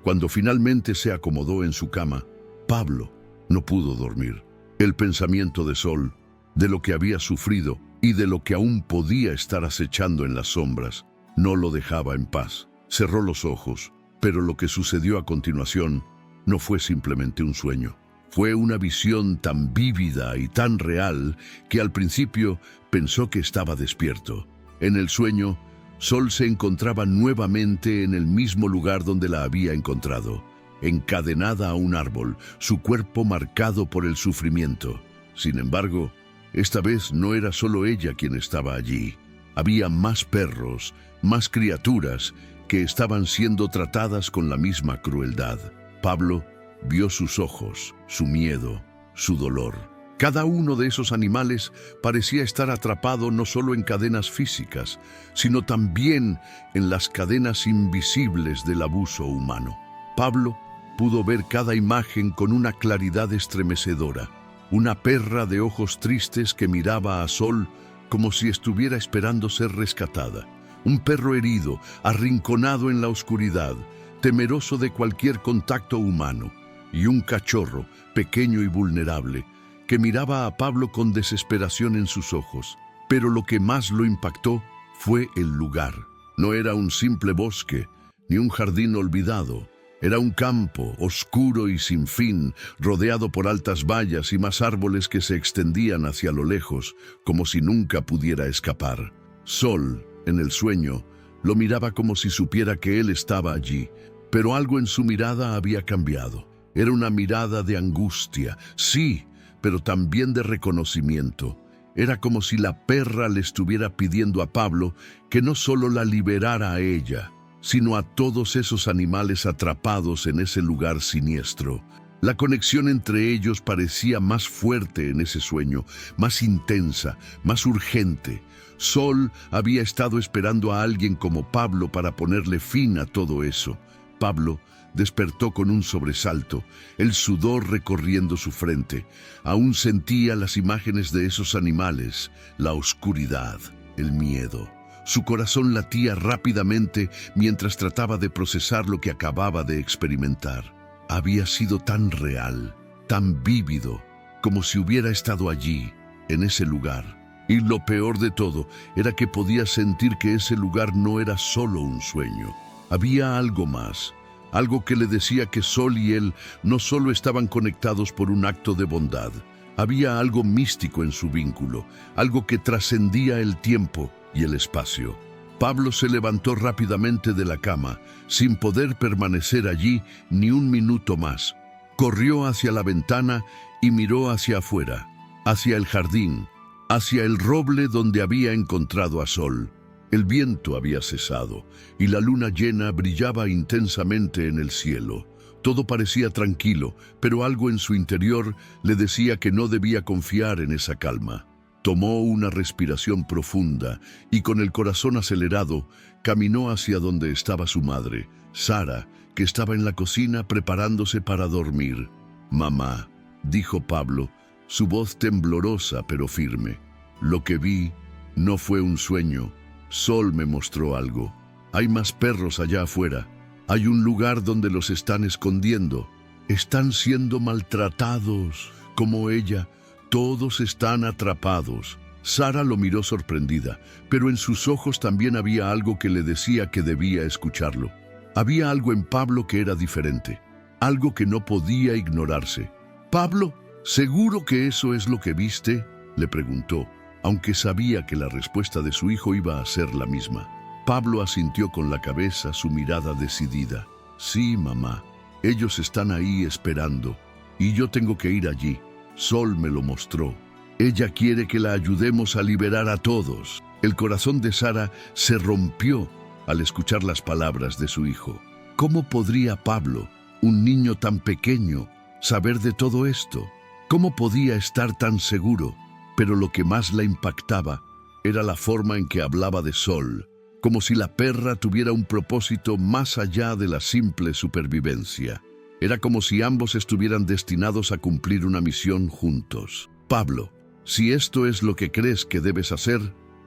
cuando finalmente se acomodó en su cama, Pablo no pudo dormir. El pensamiento de Sol, de lo que había sufrido y de lo que aún podía estar acechando en las sombras, no lo dejaba en paz. Cerró los ojos, pero lo que sucedió a continuación no fue simplemente un sueño. Fue una visión tan vívida y tan real que al principio pensó que estaba despierto. En el sueño, Sol se encontraba nuevamente en el mismo lugar donde la había encontrado, encadenada a un árbol, su cuerpo marcado por el sufrimiento. Sin embargo, esta vez no era solo ella quien estaba allí. Había más perros, más criaturas que estaban siendo tratadas con la misma crueldad. Pablo vio sus ojos, su miedo, su dolor. Cada uno de esos animales parecía estar atrapado no solo en cadenas físicas, sino también en las cadenas invisibles del abuso humano. Pablo pudo ver cada imagen con una claridad estremecedora. Una perra de ojos tristes que miraba a Sol como si estuviera esperando ser rescatada. Un perro herido, arrinconado en la oscuridad, temeroso de cualquier contacto humano. Y un cachorro, pequeño y vulnerable, que miraba a Pablo con desesperación en sus ojos. Pero lo que más lo impactó fue el lugar. No era un simple bosque, ni un jardín olvidado. Era un campo oscuro y sin fin, rodeado por altas vallas y más árboles que se extendían hacia lo lejos, como si nunca pudiera escapar. Sol, en el sueño, lo miraba como si supiera que él estaba allí, pero algo en su mirada había cambiado. Era una mirada de angustia, sí, pero también de reconocimiento. Era como si la perra le estuviera pidiendo a Pablo que no solo la liberara a ella, sino a todos esos animales atrapados en ese lugar siniestro. La conexión entre ellos parecía más fuerte en ese sueño, más intensa, más urgente. Sol había estado esperando a alguien como Pablo para ponerle fin a todo eso. Pablo despertó con un sobresalto, el sudor recorriendo su frente. Aún sentía las imágenes de esos animales, la oscuridad, el miedo. Su corazón latía rápidamente mientras trataba de procesar lo que acababa de experimentar. Había sido tan real, tan vívido, como si hubiera estado allí, en ese lugar. Y lo peor de todo era que podía sentir que ese lugar no era solo un sueño. Había algo más, algo que le decía que Sol y él no solo estaban conectados por un acto de bondad. Había algo místico en su vínculo, algo que trascendía el tiempo y el espacio. Pablo se levantó rápidamente de la cama, sin poder permanecer allí ni un minuto más. Corrió hacia la ventana y miró hacia afuera, hacia el jardín, hacia el roble donde había encontrado a Sol. El viento había cesado y la luna llena brillaba intensamente en el cielo. Todo parecía tranquilo, pero algo en su interior le decía que no debía confiar en esa calma. Tomó una respiración profunda y con el corazón acelerado caminó hacia donde estaba su madre, Sara, que estaba en la cocina preparándose para dormir. «Mamá», dijo Pablo, su voz temblorosa pero firme. «Lo que vi no fue un sueño. Sol me mostró algo. Hay más perros allá afuera. Hay un lugar donde los están escondiendo. Están siendo maltratados, como ella. Todos están atrapados». Sara lo miró sorprendida, pero en sus ojos también había algo que le decía que debía escucharlo. Había algo en Pablo que era diferente, algo que no podía ignorarse. «Pablo, ¿seguro que eso es lo que viste?», le preguntó, aunque sabía que la respuesta de su hijo iba a ser la misma. Pablo asintió con la cabeza, su mirada decidida. «Sí, mamá, ellos están ahí esperando, y yo tengo que ir allí. Sol me lo mostró. Ella quiere que la ayudemos a liberar a todos». El corazón de Sara se rompió al escuchar las palabras de su hijo. ¿Cómo podría Pablo, un niño tan pequeño, saber de todo esto? ¿Cómo podía estar tan seguro? Pero lo que más la impactaba era la forma en que hablaba de Sol, como si la perra tuviera un propósito más allá de la simple supervivencia. Era como si ambos estuvieran destinados a cumplir una misión juntos. «Pablo, si esto es lo que crees que debes hacer,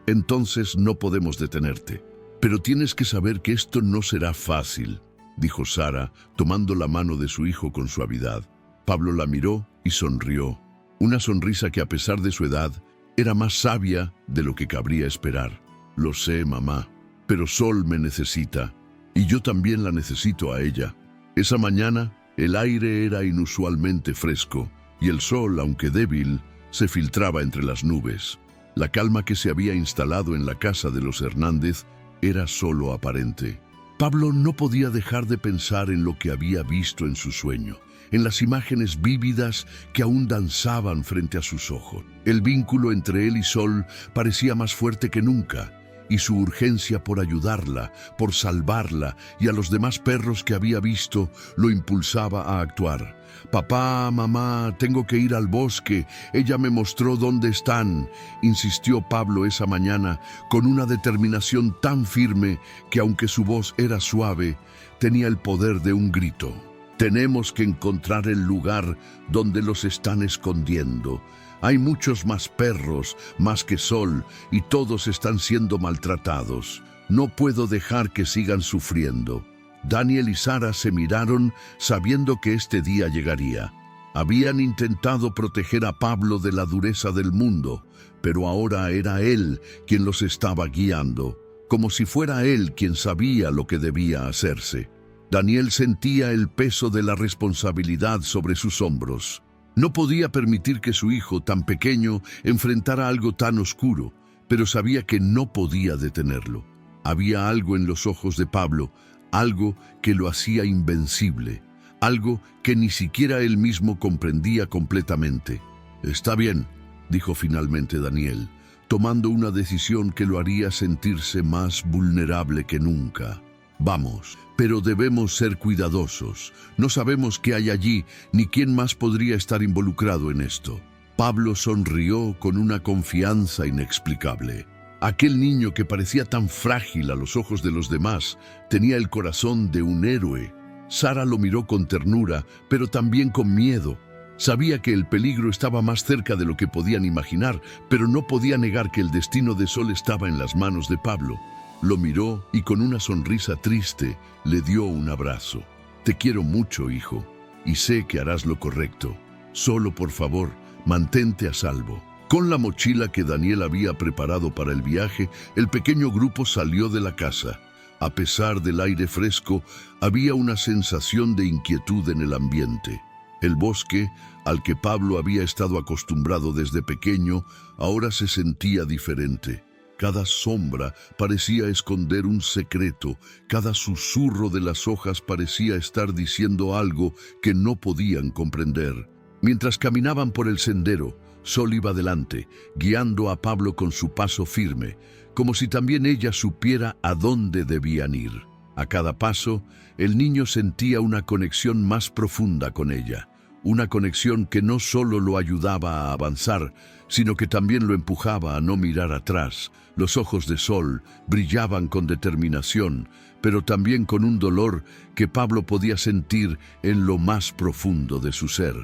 entonces no podemos detenerte. Pero tienes que saber que esto no será fácil», dijo Sara, tomando la mano de su hijo con suavidad. Pablo la miró y sonrió, una sonrisa que a pesar de su edad era más sabia de lo que cabría esperar. «Lo sé, mamá, pero Sol me necesita, y yo también la necesito a ella». Esa mañana, el aire era inusualmente fresco, y el sol, aunque débil, se filtraba entre las nubes. La calma que se había instalado en la casa de los Hernández era solo aparente. Pablo no podía dejar de pensar en lo que había visto en su sueño, en las imágenes vívidas que aún danzaban frente a sus ojos. El vínculo entre él y Sol parecía más fuerte que nunca, y su urgencia por ayudarla, por salvarla y a los demás perros que había visto lo impulsaba a actuar. «Papá, mamá, tengo que ir al bosque. Ella me mostró dónde están», insistió Pablo esa mañana con una determinación tan firme que aunque su voz era suave, tenía el poder de un grito. Tenemos que encontrar el lugar donde los están escondiendo. Hay muchos más perros, más que Sol, y todos están siendo maltratados. No puedo dejar que sigan sufriendo. Daniel y Sara se miraron sabiendo que este día llegaría. Habían intentado proteger a Pablo de la dureza del mundo, pero ahora era él quien los estaba guiando, como si fuera él quien sabía lo que debía hacerse. Daniel sentía el peso de la responsabilidad sobre sus hombros. No podía permitir que su hijo tan pequeño enfrentara algo tan oscuro, pero sabía que no podía detenerlo. Había algo en los ojos de Pablo, algo que lo hacía invencible, algo que ni siquiera él mismo comprendía completamente. «Está bien», dijo finalmente Daniel, tomando una decisión que lo haría sentirse más vulnerable que nunca. «Vamos, pero debemos ser cuidadosos. No sabemos qué hay allí, ni quién más podría estar involucrado en esto». Pablo sonrió con una confianza inexplicable. Aquel niño que parecía tan frágil a los ojos de los demás tenía el corazón de un héroe. Sara lo miró con ternura, pero también con miedo. Sabía que el peligro estaba más cerca de lo que podían imaginar, pero no podía negar que el destino de Sol estaba en las manos de Pablo. Lo miró y con una sonrisa triste le dio un abrazo. «Te quiero mucho, hijo, y sé que harás lo correcto. Solo, por favor, mantente a salvo». Con la mochila que Daniel había preparado para el viaje, el pequeño grupo salió de la casa. A pesar del aire fresco, había una sensación de inquietud en el ambiente. El bosque, al que Pablo había estado acostumbrado desde pequeño, ahora se sentía diferente. Cada sombra parecía esconder un secreto, cada susurro de las hojas parecía estar diciendo algo que no podían comprender. Mientras caminaban por el sendero, Sol iba delante, guiando a Pablo con su paso firme, como si también ella supiera a dónde debían ir. A cada paso, el niño sentía una conexión más profunda con ella, una conexión que no solo lo ayudaba a avanzar, sino que también lo empujaba a no mirar atrás. Los ojos de Sol brillaban con determinación, pero también con un dolor que Pablo podía sentir en lo más profundo de su ser.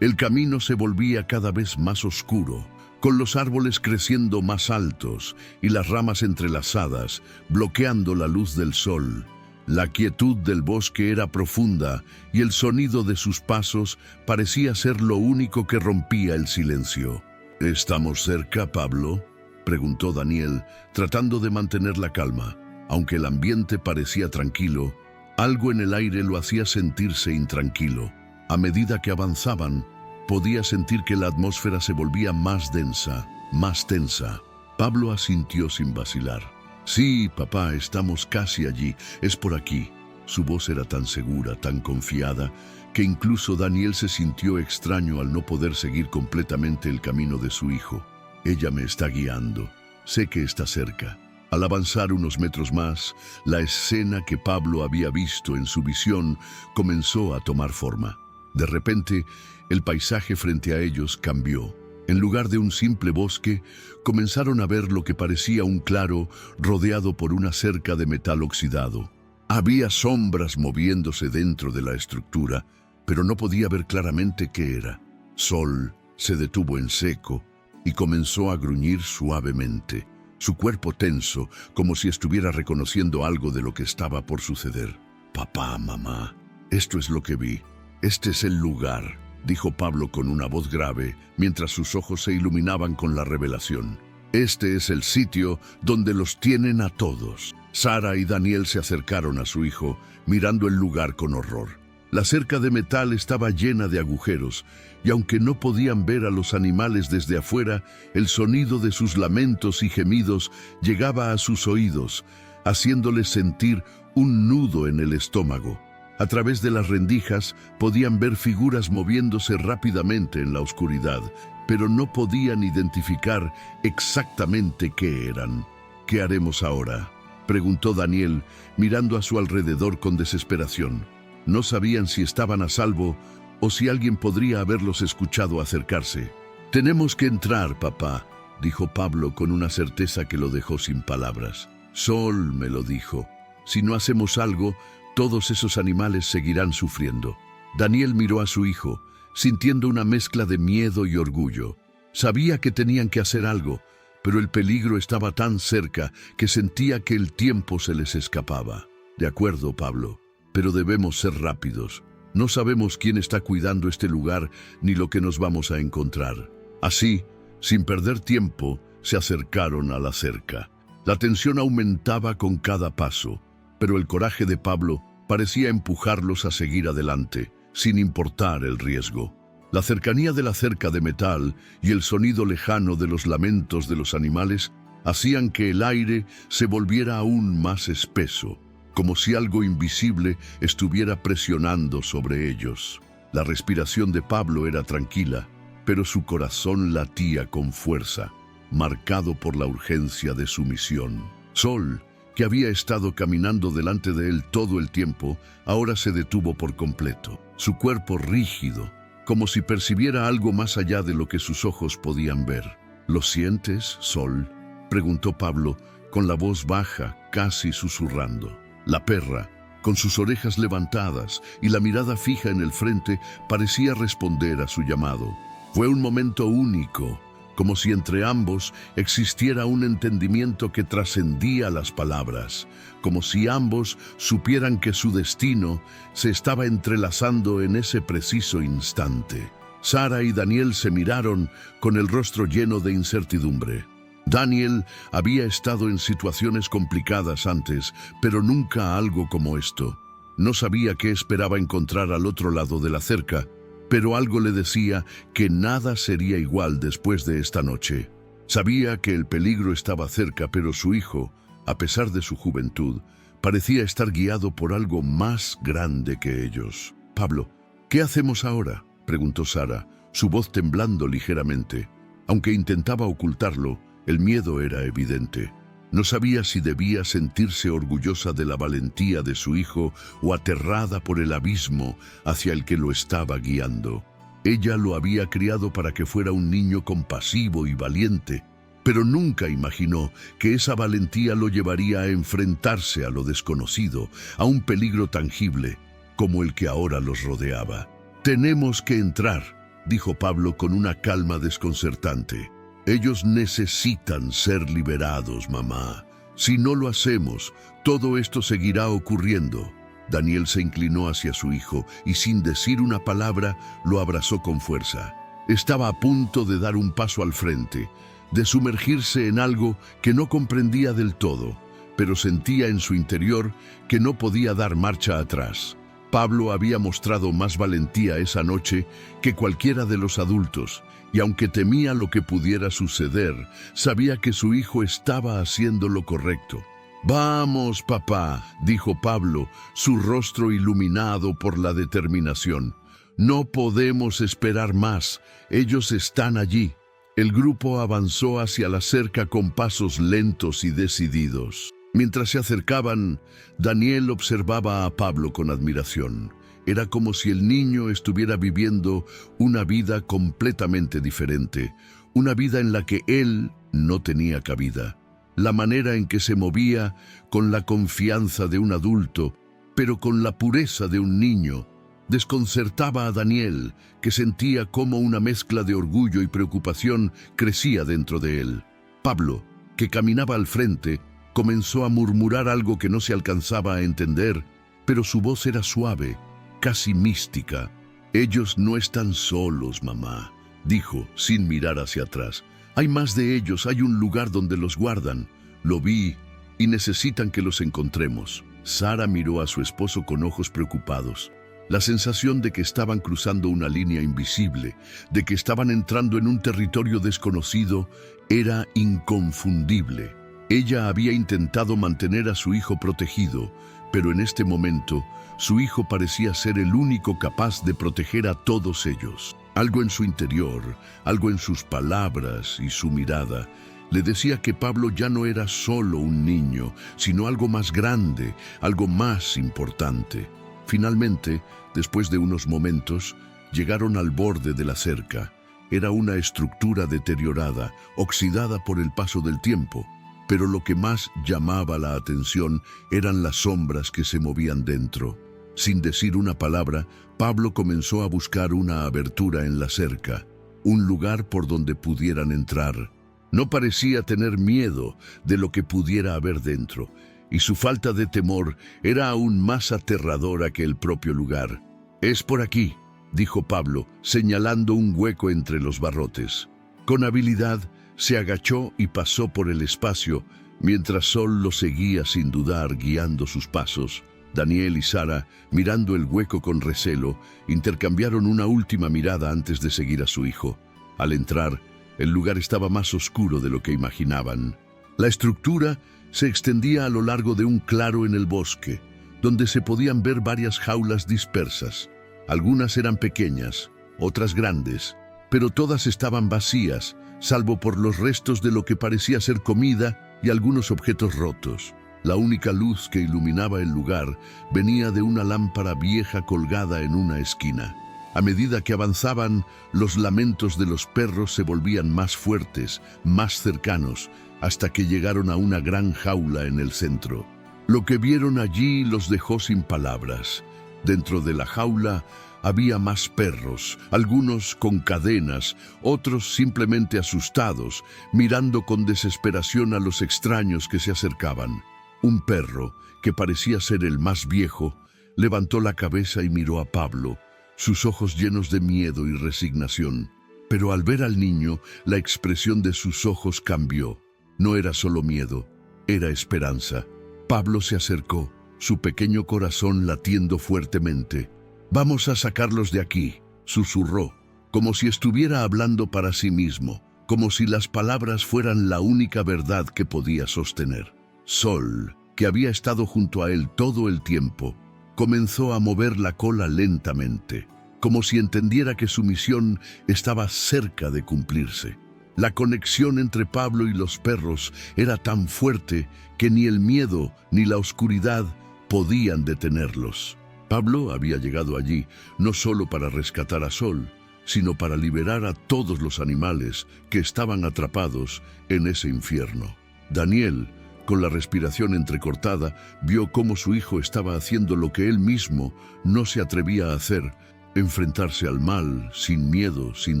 El camino se volvía cada vez más oscuro, con los árboles creciendo más altos y las ramas entrelazadas, bloqueando la luz del sol. La quietud del bosque era profunda y el sonido de sus pasos parecía ser lo único que rompía el silencio. «¿Estamos cerca, Pablo?», preguntó Daniel, tratando de mantener la calma. Aunque el ambiente parecía tranquilo, algo en el aire lo hacía sentirse intranquilo. A medida que avanzaban, podía sentir que la atmósfera se volvía más densa, más tensa. Pablo asintió sin vacilar. «Sí, papá, estamos casi allí. Es por aquí». Su voz era tan segura, tan confiada, que incluso Daniel se sintió extraño al no poder seguir completamente el camino de su hijo. «Ella me está guiando. Sé que está cerca». Al avanzar unos metros más, la escena que Pablo había visto en su visión comenzó a tomar forma. De repente, el paisaje frente a ellos cambió. En lugar de un simple bosque, comenzaron a ver lo que parecía un claro rodeado por una cerca de metal oxidado. Había sombras moviéndose dentro de la estructura, pero no podía ver claramente qué era. Sol se detuvo en seco y comenzó a gruñir suavemente, su cuerpo tenso, como si estuviera reconociendo algo de lo que estaba por suceder. «Papá, mamá, esto es lo que vi. Este es el lugar», dijo Pablo con una voz grave, mientras sus ojos se iluminaban con la revelación. «Este es el sitio donde los tienen a todos». Sara y Daniel se acercaron a su hijo, mirando el lugar con horror. La cerca de metal estaba llena de agujeros, y aunque no podían ver a los animales desde afuera, el sonido de sus lamentos y gemidos llegaba a sus oídos, haciéndoles sentir un nudo en el estómago. A través de las rendijas podían ver figuras moviéndose rápidamente en la oscuridad, pero no podían identificar exactamente qué eran. «¿Qué haremos ahora?», preguntó Daniel, mirando a su alrededor con desesperación. No sabían si estaban a salvo o si alguien podría haberlos escuchado acercarse. «Tenemos que entrar, papá», dijo Pablo con una certeza que lo dejó sin palabras. «Sol me lo dijo. Si no hacemos algo, todos esos animales seguirán sufriendo». Daniel miró a su hijo, sintiendo una mezcla de miedo y orgullo. Sabía que tenían que hacer algo, pero el peligro estaba tan cerca que sentía que el tiempo se les escapaba. De acuerdo, Pablo, pero debemos ser rápidos. No sabemos quién está cuidando este lugar ni lo que nos vamos a encontrar. Así, sin perder tiempo, se acercaron a la cerca. La tensión aumentaba con cada paso, pero el coraje de Pablo parecía empujarlos a seguir adelante, sin importar el riesgo. La cercanía de la cerca de metal y el sonido lejano de los lamentos de los animales hacían que el aire se volviera aún más espeso, como si algo invisible estuviera presionando sobre ellos. La respiración de Pablo era tranquila, pero su corazón latía con fuerza, marcado por la urgencia de su misión. Sol, que había estado caminando delante de él todo el tiempo, ahora se detuvo por completo. Su cuerpo rígido, como si percibiera algo más allá de lo que sus ojos podían ver. ¿Lo sientes, Sol?, preguntó Pablo, con la voz baja, casi susurrando. La perra, con sus orejas levantadas y la mirada fija en el frente, parecía responder a su llamado. Fue un momento único, como si entre ambos existiera un entendimiento que trascendía las palabras, como si ambos supieran que su destino se estaba entrelazando en ese preciso instante. Sara y Daniel se miraron con el rostro lleno de incertidumbre. Daniel había estado en situaciones complicadas antes, pero nunca algo como esto. No sabía qué esperaba encontrar al otro lado de la cerca, pero algo le decía que nada sería igual después de esta noche. Sabía que el peligro estaba cerca, pero su hijo, a pesar de su juventud, parecía estar guiado por algo más grande que ellos. «Pablo, ¿qué hacemos ahora?», preguntó Sara, su voz temblando ligeramente. Aunque intentaba ocultarlo, el miedo era evidente. No sabía si debía sentirse orgullosa de la valentía de su hijo o aterrada por el abismo hacia el que lo estaba guiando. Ella lo había criado para que fuera un niño compasivo y valiente, pero nunca imaginó que esa valentía lo llevaría a enfrentarse a lo desconocido, a un peligro tangible como el que ahora los rodeaba. «Tenemos que entrar», dijo Pablo con una calma desconcertante. «Ellos necesitan ser liberados, mamá. Si no lo hacemos, todo esto seguirá ocurriendo». Daniel se inclinó hacia su hijo y sin decir una palabra lo abrazó con fuerza. Estaba a punto de dar un paso al frente, de sumergirse en algo que no comprendía del todo, pero sentía en su interior que no podía dar marcha atrás. Pablo había mostrado más valentía esa noche que cualquiera de los adultos, y aunque temía lo que pudiera suceder, sabía que su hijo estaba haciendo lo correcto. «Vamos, papá», dijo Pablo, su rostro iluminado por la determinación. «No podemos esperar más, ellos están allí». El grupo avanzó hacia la cerca con pasos lentos y decididos. Mientras se acercaban, Daniel observaba a Pablo con admiración. Era como si el niño estuviera viviendo una vida completamente diferente, una vida en la que él no tenía cabida. La manera en que se movía, con la confianza de un adulto, pero con la pureza de un niño, desconcertaba a Daniel, que sentía cómo una mezcla de orgullo y preocupación crecía dentro de él. Pablo, que caminaba al frente, comenzó a murmurar algo que no se alcanzaba a entender, pero su voz era suave, casi mística. «Ellos no están solos, mamá», dijo, sin mirar hacia atrás. «Hay más de ellos, hay un lugar donde los guardan. Lo vi y necesitan que los encontremos». Sara miró a su esposo con ojos preocupados. La sensación de que estaban cruzando una línea invisible, de que estaban entrando en un territorio desconocido, era inconfundible. Ella había intentado mantener a su hijo protegido, pero en este momento, su hijo parecía ser el único capaz de proteger a todos ellos. Algo en su interior, algo en sus palabras y su mirada, le decía que Pablo ya no era solo un niño, sino algo más grande, algo más importante. Finalmente, después de unos momentos, llegaron al borde de la cerca. Era una estructura deteriorada, oxidada por el paso del tiempo, pero lo que más llamaba la atención eran las sombras que se movían dentro. Sin decir una palabra, Pablo comenzó a buscar una abertura en la cerca, un lugar por donde pudieran entrar. No parecía tener miedo de lo que pudiera haber dentro, y su falta de temor era aún más aterradora que el propio lugar. «Es por aquí», dijo Pablo, señalando un hueco entre los barrotes. Con habilidad, se agachó y pasó por el espacio, mientras Sol lo seguía sin dudar, guiando sus pasos. Daniel y Sara, mirando el hueco con recelo, intercambiaron una última mirada antes de seguir a su hijo. Al entrar, el lugar estaba más oscuro de lo que imaginaban. La estructura se extendía a lo largo de un claro en el bosque, donde se podían ver varias jaulas dispersas. Algunas eran pequeñas, otras grandes, pero todas estaban vacías, salvo por los restos de lo que parecía ser comida y algunos objetos rotos. La única luz que iluminaba el lugar venía de una lámpara vieja colgada en una esquina. A medida que avanzaban, los lamentos de los perros se volvían más fuertes, más cercanos, hasta que llegaron a una gran jaula en el centro. Lo que vieron allí los dejó sin palabras. Dentro de la jaula había más perros, algunos con cadenas, otros simplemente asustados, mirando con desesperación a los extraños que se acercaban. Un perro, que parecía ser el más viejo, levantó la cabeza y miró a Pablo, sus ojos llenos de miedo y resignación. Pero al ver al niño, la expresión de sus ojos cambió. No era solo miedo, era esperanza. Pablo se acercó, su pequeño corazón latiendo fuertemente. «Vamos a sacarlos de aquí», susurró, como si estuviera hablando para sí mismo, como si las palabras fueran la única verdad que podía sostener. Sol, que había estado junto a él todo el tiempo, comenzó a mover la cola lentamente, como si entendiera que su misión estaba cerca de cumplirse. La conexión entre Pablo y los perros era tan fuerte que ni el miedo ni la oscuridad podían detenerlos. Pablo había llegado allí no solo para rescatar a Sol, sino para liberar a todos los animales que estaban atrapados en ese infierno. Daniel, con la respiración entrecortada, vio cómo su hijo estaba haciendo lo que él mismo no se atrevía a hacer, enfrentarse al mal, sin miedo, sin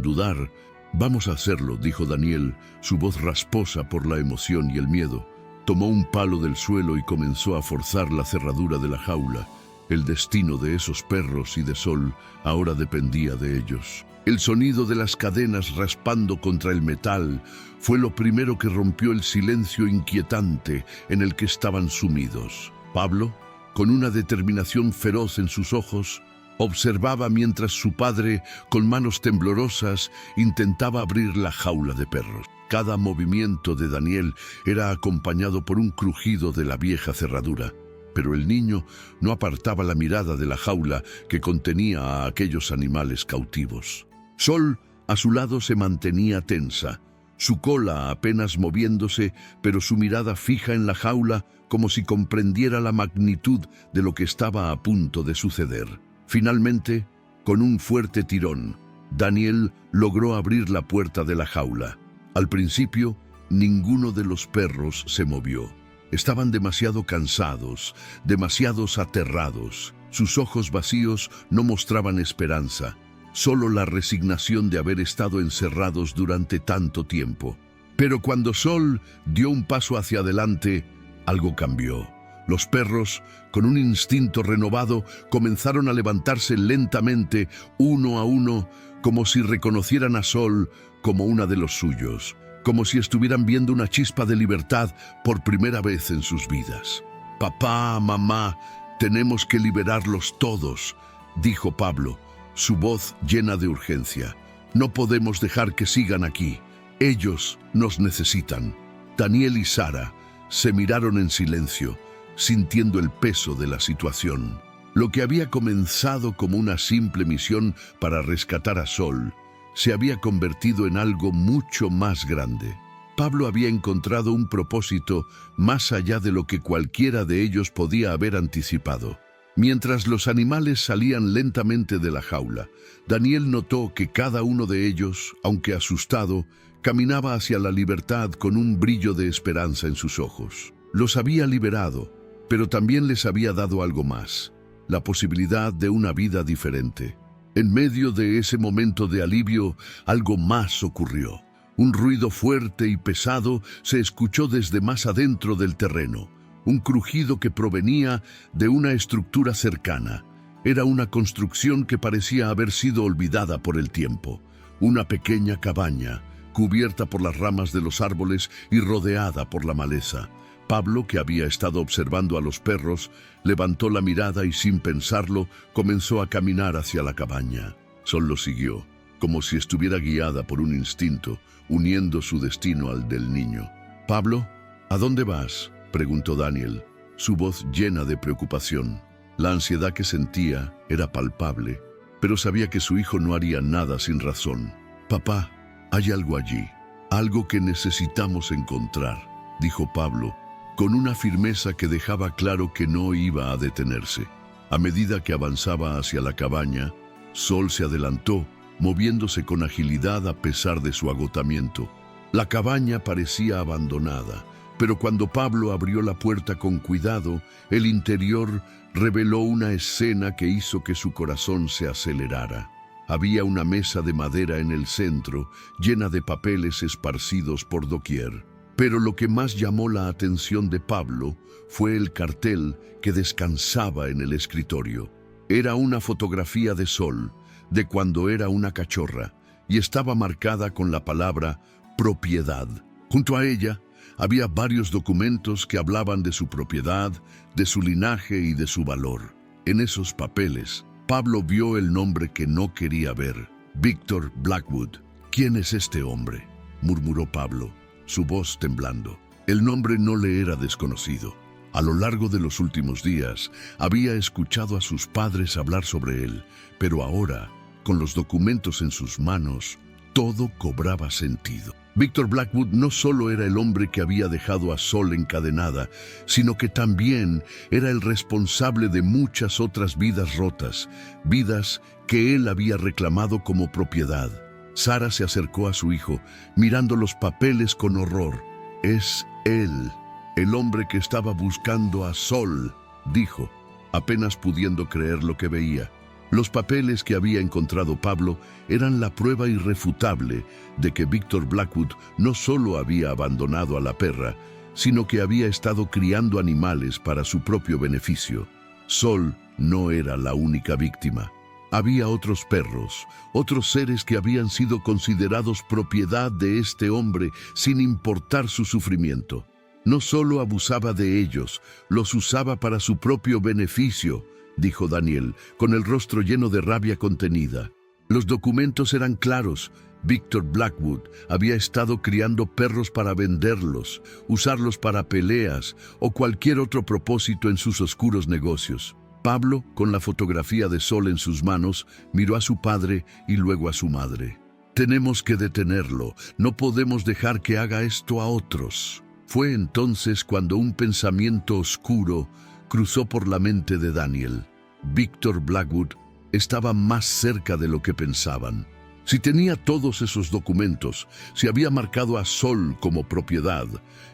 dudar. «Vamos a hacerlo», dijo Daniel, su voz rasposa por la emoción y el miedo. Tomó un palo del suelo y comenzó a forzar la cerradura de la jaula. El destino de esos perros y de Sol ahora dependía de ellos. El sonido de las cadenas raspando contra el metal fue lo primero que rompió el silencio inquietante en el que estaban sumidos. Pablo, con una determinación feroz en sus ojos, observaba mientras su padre, con manos temblorosas, intentaba abrir la jaula de perros. Cada movimiento de Daniel era acompañado por un crujido de la vieja cerradura. Pero el niño no apartaba la mirada de la jaula que contenía a aquellos animales cautivos. Sol, a su lado, se mantenía tensa, su cola apenas moviéndose, pero su mirada fija en la jaula como si comprendiera la magnitud de lo que estaba a punto de suceder. Finalmente, con un fuerte tirón, Daniel logró abrir la puerta de la jaula. Al principio, ninguno de los perros se movió. Estaban demasiado cansados, demasiados aterrados. Sus ojos vacíos no mostraban esperanza, solo la resignación de haber estado encerrados durante tanto tiempo. Pero cuando Sol dio un paso hacia adelante, algo cambió. Los perros, con un instinto renovado, comenzaron a levantarse lentamente, uno a uno, como si reconocieran a Sol como una de los suyos, como si estuvieran viendo una chispa de libertad por primera vez en sus vidas. «Papá, mamá, tenemos que liberarlos todos», dijo Pablo, su voz llena de urgencia. «No podemos dejar que sigan aquí. Ellos nos necesitan». Daniel y Sara se miraron en silencio, sintiendo el peso de la situación. Lo que había comenzado como una simple misión para rescatar a Sol se había convertido en algo mucho más grande. Pablo había encontrado un propósito más allá de lo que cualquiera de ellos podía haber anticipado. Mientras los animales salían lentamente de la jaula, Daniel notó que cada uno de ellos, aunque asustado, caminaba hacia la libertad con un brillo de esperanza en sus ojos. Los había liberado, pero también les había dado algo más: la posibilidad de una vida diferente. En medio de ese momento de alivio, algo más ocurrió. Un ruido fuerte y pesado se escuchó desde más adentro del terreno, un crujido que provenía de una estructura cercana. Era una construcción que parecía haber sido olvidada por el tiempo, una pequeña cabaña, cubierta por las ramas de los árboles y rodeada por la maleza. Pablo, que había estado observando a los perros, levantó la mirada y sin pensarlo comenzó a caminar hacia la cabaña. Sol lo siguió, como si estuviera guiada por un instinto, uniendo su destino al del niño. «Pablo, ¿a dónde vas?», preguntó Daniel, su voz llena de preocupación. La ansiedad que sentía era palpable, pero sabía que su hijo no haría nada sin razón. «Papá, hay algo allí, algo que necesitamos encontrar», dijo Pablo, con una firmeza que dejaba claro que no iba a detenerse. A medida que avanzaba hacia la cabaña, Sol se adelantó, moviéndose con agilidad a pesar de su agotamiento. La cabaña parecía abandonada, pero cuando Pablo abrió la puerta con cuidado, el interior reveló una escena que hizo que su corazón se acelerara. Había una mesa de madera en el centro, llena de papeles esparcidos por doquier. Pero lo que más llamó la atención de Pablo fue el cartel que descansaba en el escritorio. Era una fotografía de Sol, de cuando era una cachorra, y estaba marcada con la palabra propiedad. Junto a ella había varios documentos que hablaban de su propiedad, de su linaje y de su valor. En esos papeles, Pablo vio el nombre que no quería ver: Victor Blackwood. «¿Quién es este hombre?», murmuró Pablo, su voz temblando. El nombre no le era desconocido. A lo largo de los últimos días, había escuchado a sus padres hablar sobre él, pero ahora, con los documentos en sus manos, todo cobraba sentido. Victor Blackwood no solo era el hombre que había dejado a Sol encadenada, sino que también era el responsable de muchas otras vidas rotas, vidas que él había reclamado como propiedad. Sara se acercó a su hijo, mirando los papeles con horror. «Es él, el hombre que estaba buscando a Sol», dijo, apenas pudiendo creer lo que veía. Los papeles que había encontrado Pablo eran la prueba irrefutable de que Victor Blackwood no solo había abandonado a la perra, sino que había estado criando animales para su propio beneficio. Sol no era la única víctima. Había otros perros, otros seres que habían sido considerados propiedad de este hombre sin importar su sufrimiento. No solo abusaba de ellos, los usaba para su propio beneficio, dijo Daniel, con el rostro lleno de rabia contenida. Los documentos eran claros. Victor Blackwood había estado criando perros para venderlos, usarlos para peleas o cualquier otro propósito en sus oscuros negocios. Pablo, con la fotografía de Sol en sus manos, miró a su padre y luego a su madre. «Tenemos que detenerlo, no podemos dejar que haga esto a otros». Fue entonces cuando un pensamiento oscuro cruzó por la mente de Daniel. Victor Blackwood estaba más cerca de lo que pensaban. Si tenía todos esos documentos, si había marcado a Sol como propiedad,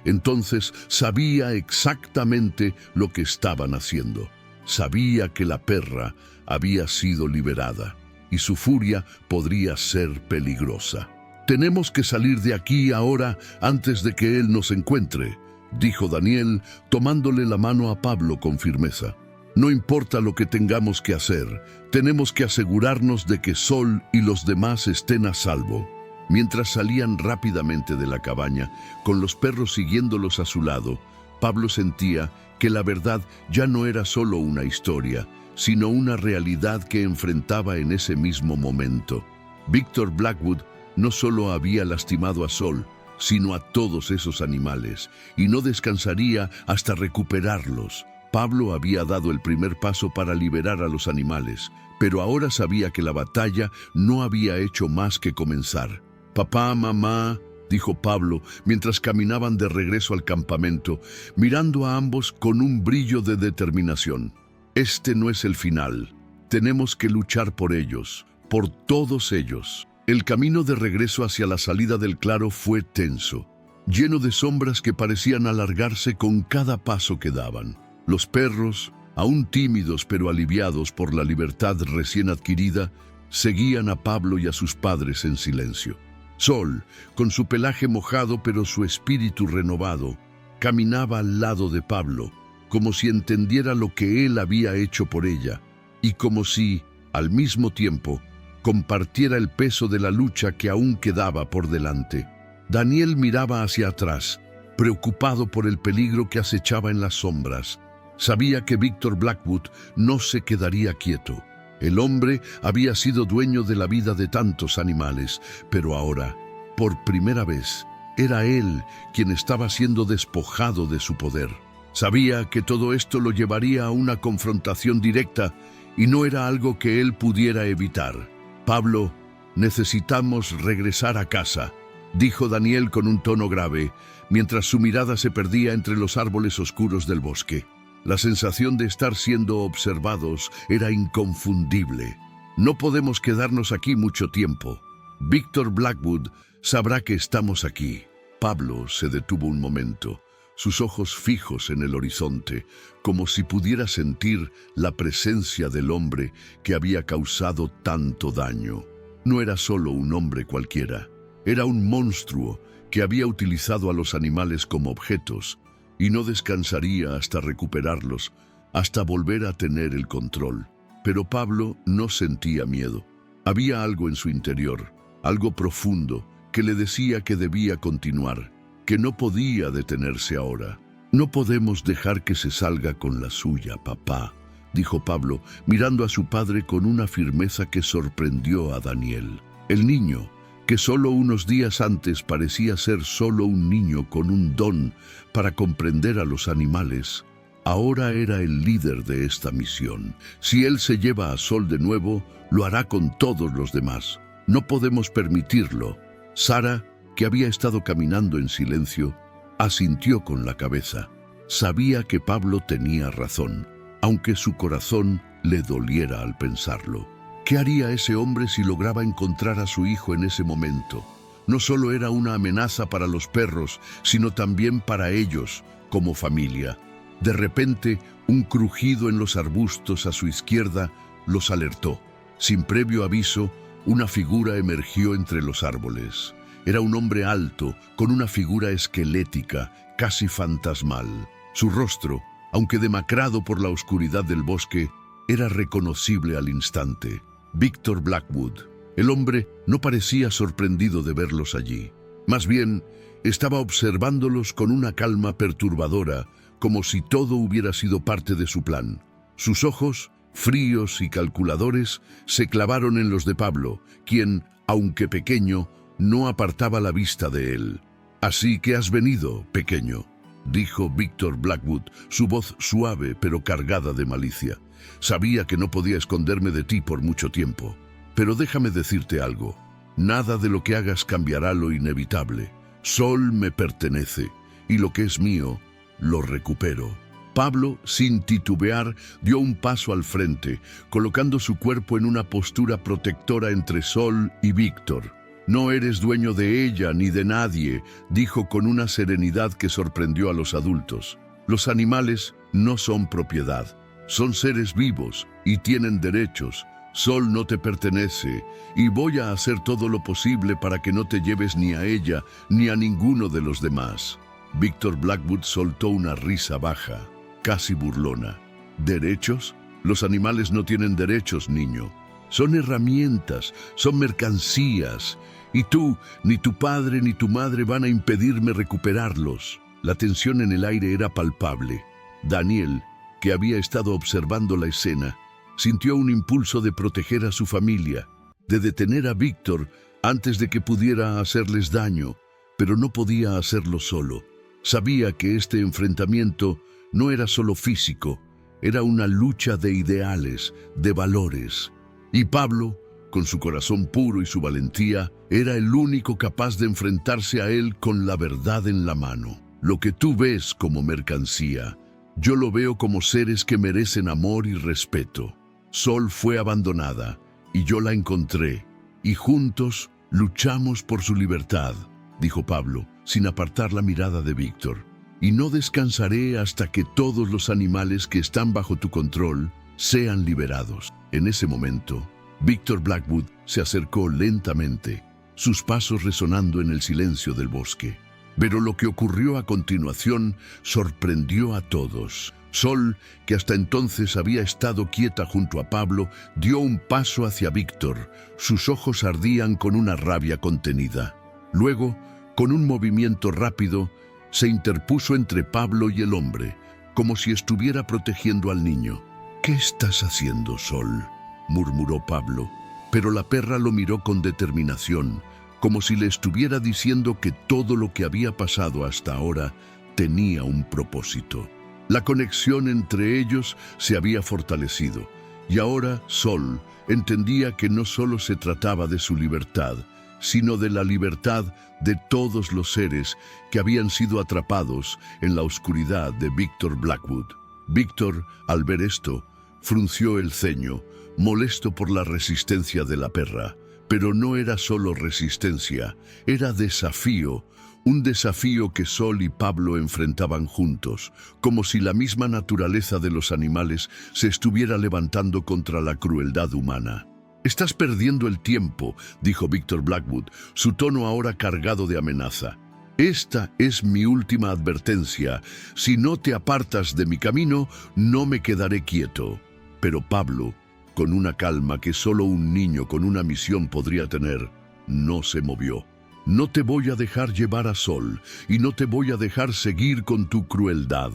entonces sabía exactamente lo que estaban haciendo. Sabía que la perra había sido liberada y su furia podría ser peligrosa. «Tenemos que salir de aquí ahora antes de que él nos encuentre», dijo Daniel, tomándole la mano a Pablo con firmeza. «No importa lo que tengamos que hacer, tenemos que asegurarnos de que Sol y los demás estén a salvo». Mientras salían rápidamente de la cabaña, con los perros siguiéndolos a su lado, Pablo sentía que la verdad ya no era solo una historia, sino una realidad que enfrentaba en ese mismo momento. Victor Blackwood no solo había lastimado a Sol, sino a todos esos animales, y no descansaría hasta recuperarlos. Pablo había dado el primer paso para liberar a los animales, pero ahora sabía que la batalla no había hecho más que comenzar. «Papá, mamá», dijo Pablo mientras caminaban de regreso al campamento, mirando a ambos con un brillo de determinación. «Este no es el final. Tenemos que luchar por ellos, por todos ellos». El camino de regreso hacia la salida del claro fue tenso, lleno de sombras que parecían alargarse con cada paso que daban. Los perros, aún tímidos pero aliviados por la libertad recién adquirida, seguían a Pablo y a sus padres en silencio. Sol, con su pelaje mojado pero su espíritu renovado, caminaba al lado de Pablo, como si entendiera lo que él había hecho por ella, y como si, al mismo tiempo, compartiera el peso de la lucha que aún quedaba por delante. Daniel miraba hacia atrás, preocupado por el peligro que acechaba en las sombras. Sabía que Victor Blackwood no se quedaría quieto. El hombre había sido dueño de la vida de tantos animales, pero ahora, por primera vez, era él quien estaba siendo despojado de su poder. Sabía que todo esto lo llevaría a una confrontación directa y no era algo que él pudiera evitar. «Pablo, necesitamos regresar a casa», dijo Daniel con un tono grave, mientras su mirada se perdía entre los árboles oscuros del bosque. La sensación de estar siendo observados era inconfundible. «No podemos quedarnos aquí mucho tiempo. Victor Blackwood sabrá que estamos aquí». Pablo se detuvo un momento, sus ojos fijos en el horizonte, como si pudiera sentir la presencia del hombre que había causado tanto daño. No era solo un hombre cualquiera, era un monstruo que había utilizado a los animales como objetos y no descansaría hasta recuperarlos, hasta volver a tener el control. Pero Pablo no sentía miedo. Había algo en su interior, algo profundo, que le decía que debía continuar, que no podía detenerse ahora. «No podemos dejar que se salga con la suya, papá», dijo Pablo, mirando a su padre con una firmeza que sorprendió a Daniel. El niño, que solo unos días antes parecía ser solo un niño con un don para comprender a los animales, ahora era el líder de esta misión. Si él se lleva a Sol de nuevo, lo hará con todos los demás. No podemos permitirlo. Sara, que había estado caminando en silencio, asintió con la cabeza. Sabía que Pablo tenía razón, aunque su corazón le doliera al pensarlo. ¿Qué haría ese hombre si lograba encontrar a su hijo en ese momento? No solo era una amenaza para los perros, sino también para ellos, como familia. De repente, un crujido en los arbustos a su izquierda los alertó. Sin previo aviso, una figura emergió entre los árboles. Era un hombre alto, con una figura esquelética, casi fantasmal. Su rostro, aunque demacrado por la oscuridad del bosque, era reconocible al instante. Victor Blackwood. El hombre no parecía sorprendido de verlos allí. Más bien, estaba observándolos con una calma perturbadora, como si todo hubiera sido parte de su plan. Sus ojos, fríos y calculadores, se clavaron en los de Pablo, quien, aunque pequeño, no apartaba la vista de él. «Así que has venido, pequeño», dijo Victor Blackwood, su voz suave pero cargada de malicia. «Sabía que no podía esconderme de ti por mucho tiempo. Pero déjame decirte algo. Nada de lo que hagas cambiará lo inevitable. Sol me pertenece, y lo que es mío, lo recupero». Pablo, sin titubear, dio un paso al frente, colocando su cuerpo en una postura protectora entre Sol y Víctor. «No eres dueño de ella ni de nadie», dijo con una serenidad que sorprendió a los adultos. «Los animales no son propiedad, son seres vivos y tienen derechos. Sol no te pertenece y voy a hacer todo lo posible para que no te lleves ni a ella ni a ninguno de los demás». Victor Blackwood soltó una risa baja, casi burlona. «¿Derechos? Los animales no tienen derechos, niño. Son herramientas, son mercancías, y tú, ni tu padre ni tu madre van a impedirme recuperarlos». La tensión en el aire era palpable. Daniel, que había estado observando la escena, sintió un impulso de proteger a su familia, de detener a Víctor antes de que pudiera hacerles daño, pero no podía hacerlo solo. Sabía que este enfrentamiento no era solo físico, era una lucha de ideales, de valores. Y Pablo, con su corazón puro y su valentía, era el único capaz de enfrentarse a él con la verdad en la mano. «Lo que tú ves como mercancía, yo lo veo como seres que merecen amor y respeto. Sol fue abandonada y yo la encontré, y juntos luchamos por su libertad», dijo Pablo, sin apartar la mirada de Víctor. y no descansaré hasta que todos los animales que están bajo tu control sean liberados. En ese momento, Victor Blackwood se acercó lentamente, sus pasos resonando en el silencio del bosque. Pero lo que ocurrió a continuación sorprendió a todos. Sol, que hasta entonces había estado quieta junto a Pablo, dio un paso hacia Víctor. Sus ojos ardían con una rabia contenida. Luego, con un movimiento rápido, se interpuso entre Pablo y el hombre, como si estuviera protegiendo al niño. «¿Qué estás haciendo, Sol?», murmuró Pablo, pero la perra lo miró con determinación, como si le estuviera diciendo que todo lo que había pasado hasta ahora tenía un propósito. La conexión entre ellos se había fortalecido, y ahora Sol entendía que no solo se trataba de su libertad, sino de la libertad de todos los seres que habían sido atrapados en la oscuridad de Victor Blackwood. Víctor, al ver esto, frunció el ceño, molesto por la resistencia de la perra. Pero no era solo resistencia, era desafío, un desafío que Sol y Pablo enfrentaban juntos, como si la misma naturaleza de los animales se estuviera levantando contra la crueldad humana. «Estás perdiendo el tiempo», dijo Victor Blackwood, su tono ahora cargado de amenaza. «Esta es mi última advertencia. Si no te apartas de mi camino, no me quedaré quieto». Pero Pablo, con una calma que solo un niño con una misión podría tener, no se movió. «No te voy a dejar llevar a Sol, y no te voy a dejar seguir con tu crueldad.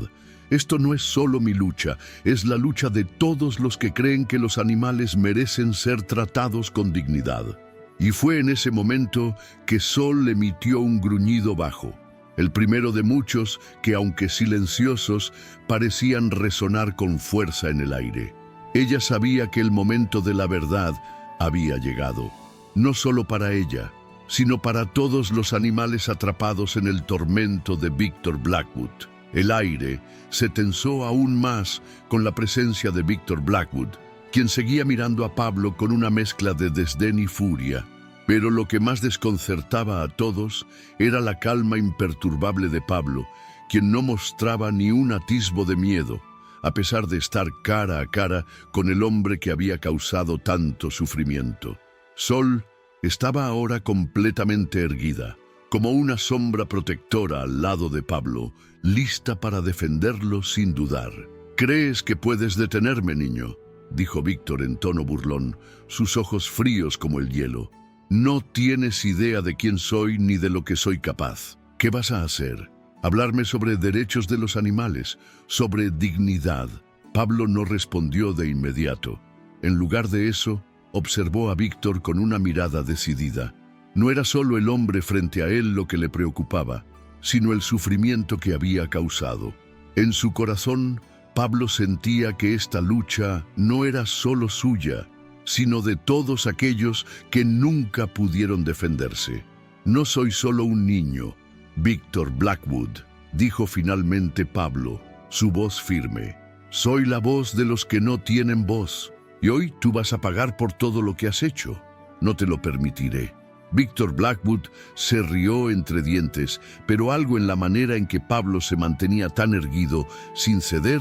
Esto no es solo mi lucha, es la lucha de todos los que creen que los animales merecen ser tratados con dignidad». Y fue en ese momento que Sol emitió un gruñido bajo, el primero de muchos que, aunque silenciosos, parecían resonar con fuerza en el aire. Ella sabía que el momento de la verdad había llegado, no solo para ella, sino para todos los animales atrapados en el tormento de Victor Blackwood. El aire se tensó aún más con la presencia de Victor Blackwood, quien seguía mirando a Pablo con una mezcla de desdén y furia. Pero lo que más desconcertaba a todos era la calma imperturbable de Pablo, quien no mostraba ni un atisbo de miedo, a pesar de estar cara a cara con el hombre que había causado tanto sufrimiento. Sol estaba ahora completamente erguida, como una sombra protectora al lado de Pablo, lista para defenderlo sin dudar. «¿Crees que puedes detenerme, niño?», dijo Víctor en tono burlón, sus ojos fríos como el hielo. «No tienes idea de quién soy ni de lo que soy capaz. ¿Qué vas a hacer? ¿Hablarme sobre derechos de los animales? ¿Sobre dignidad?». Pablo no respondió de inmediato. En lugar de eso, observó a Víctor con una mirada decidida. No era solo el hombre frente a él lo que le preocupaba, sino el sufrimiento que había causado. En su corazón, Pablo sentía que esta lucha no era solo suya, sino de todos aquellos que nunca pudieron defenderse. «No soy solo un niño, Victor Blackwood», dijo finalmente Pablo, su voz firme. «Soy la voz de los que no tienen voz, y hoy tú vas a pagar por todo lo que has hecho. No te lo permitiré». Victor Blackwood se rió entre dientes, pero algo en la manera en que Pablo se mantenía tan erguido, sin ceder,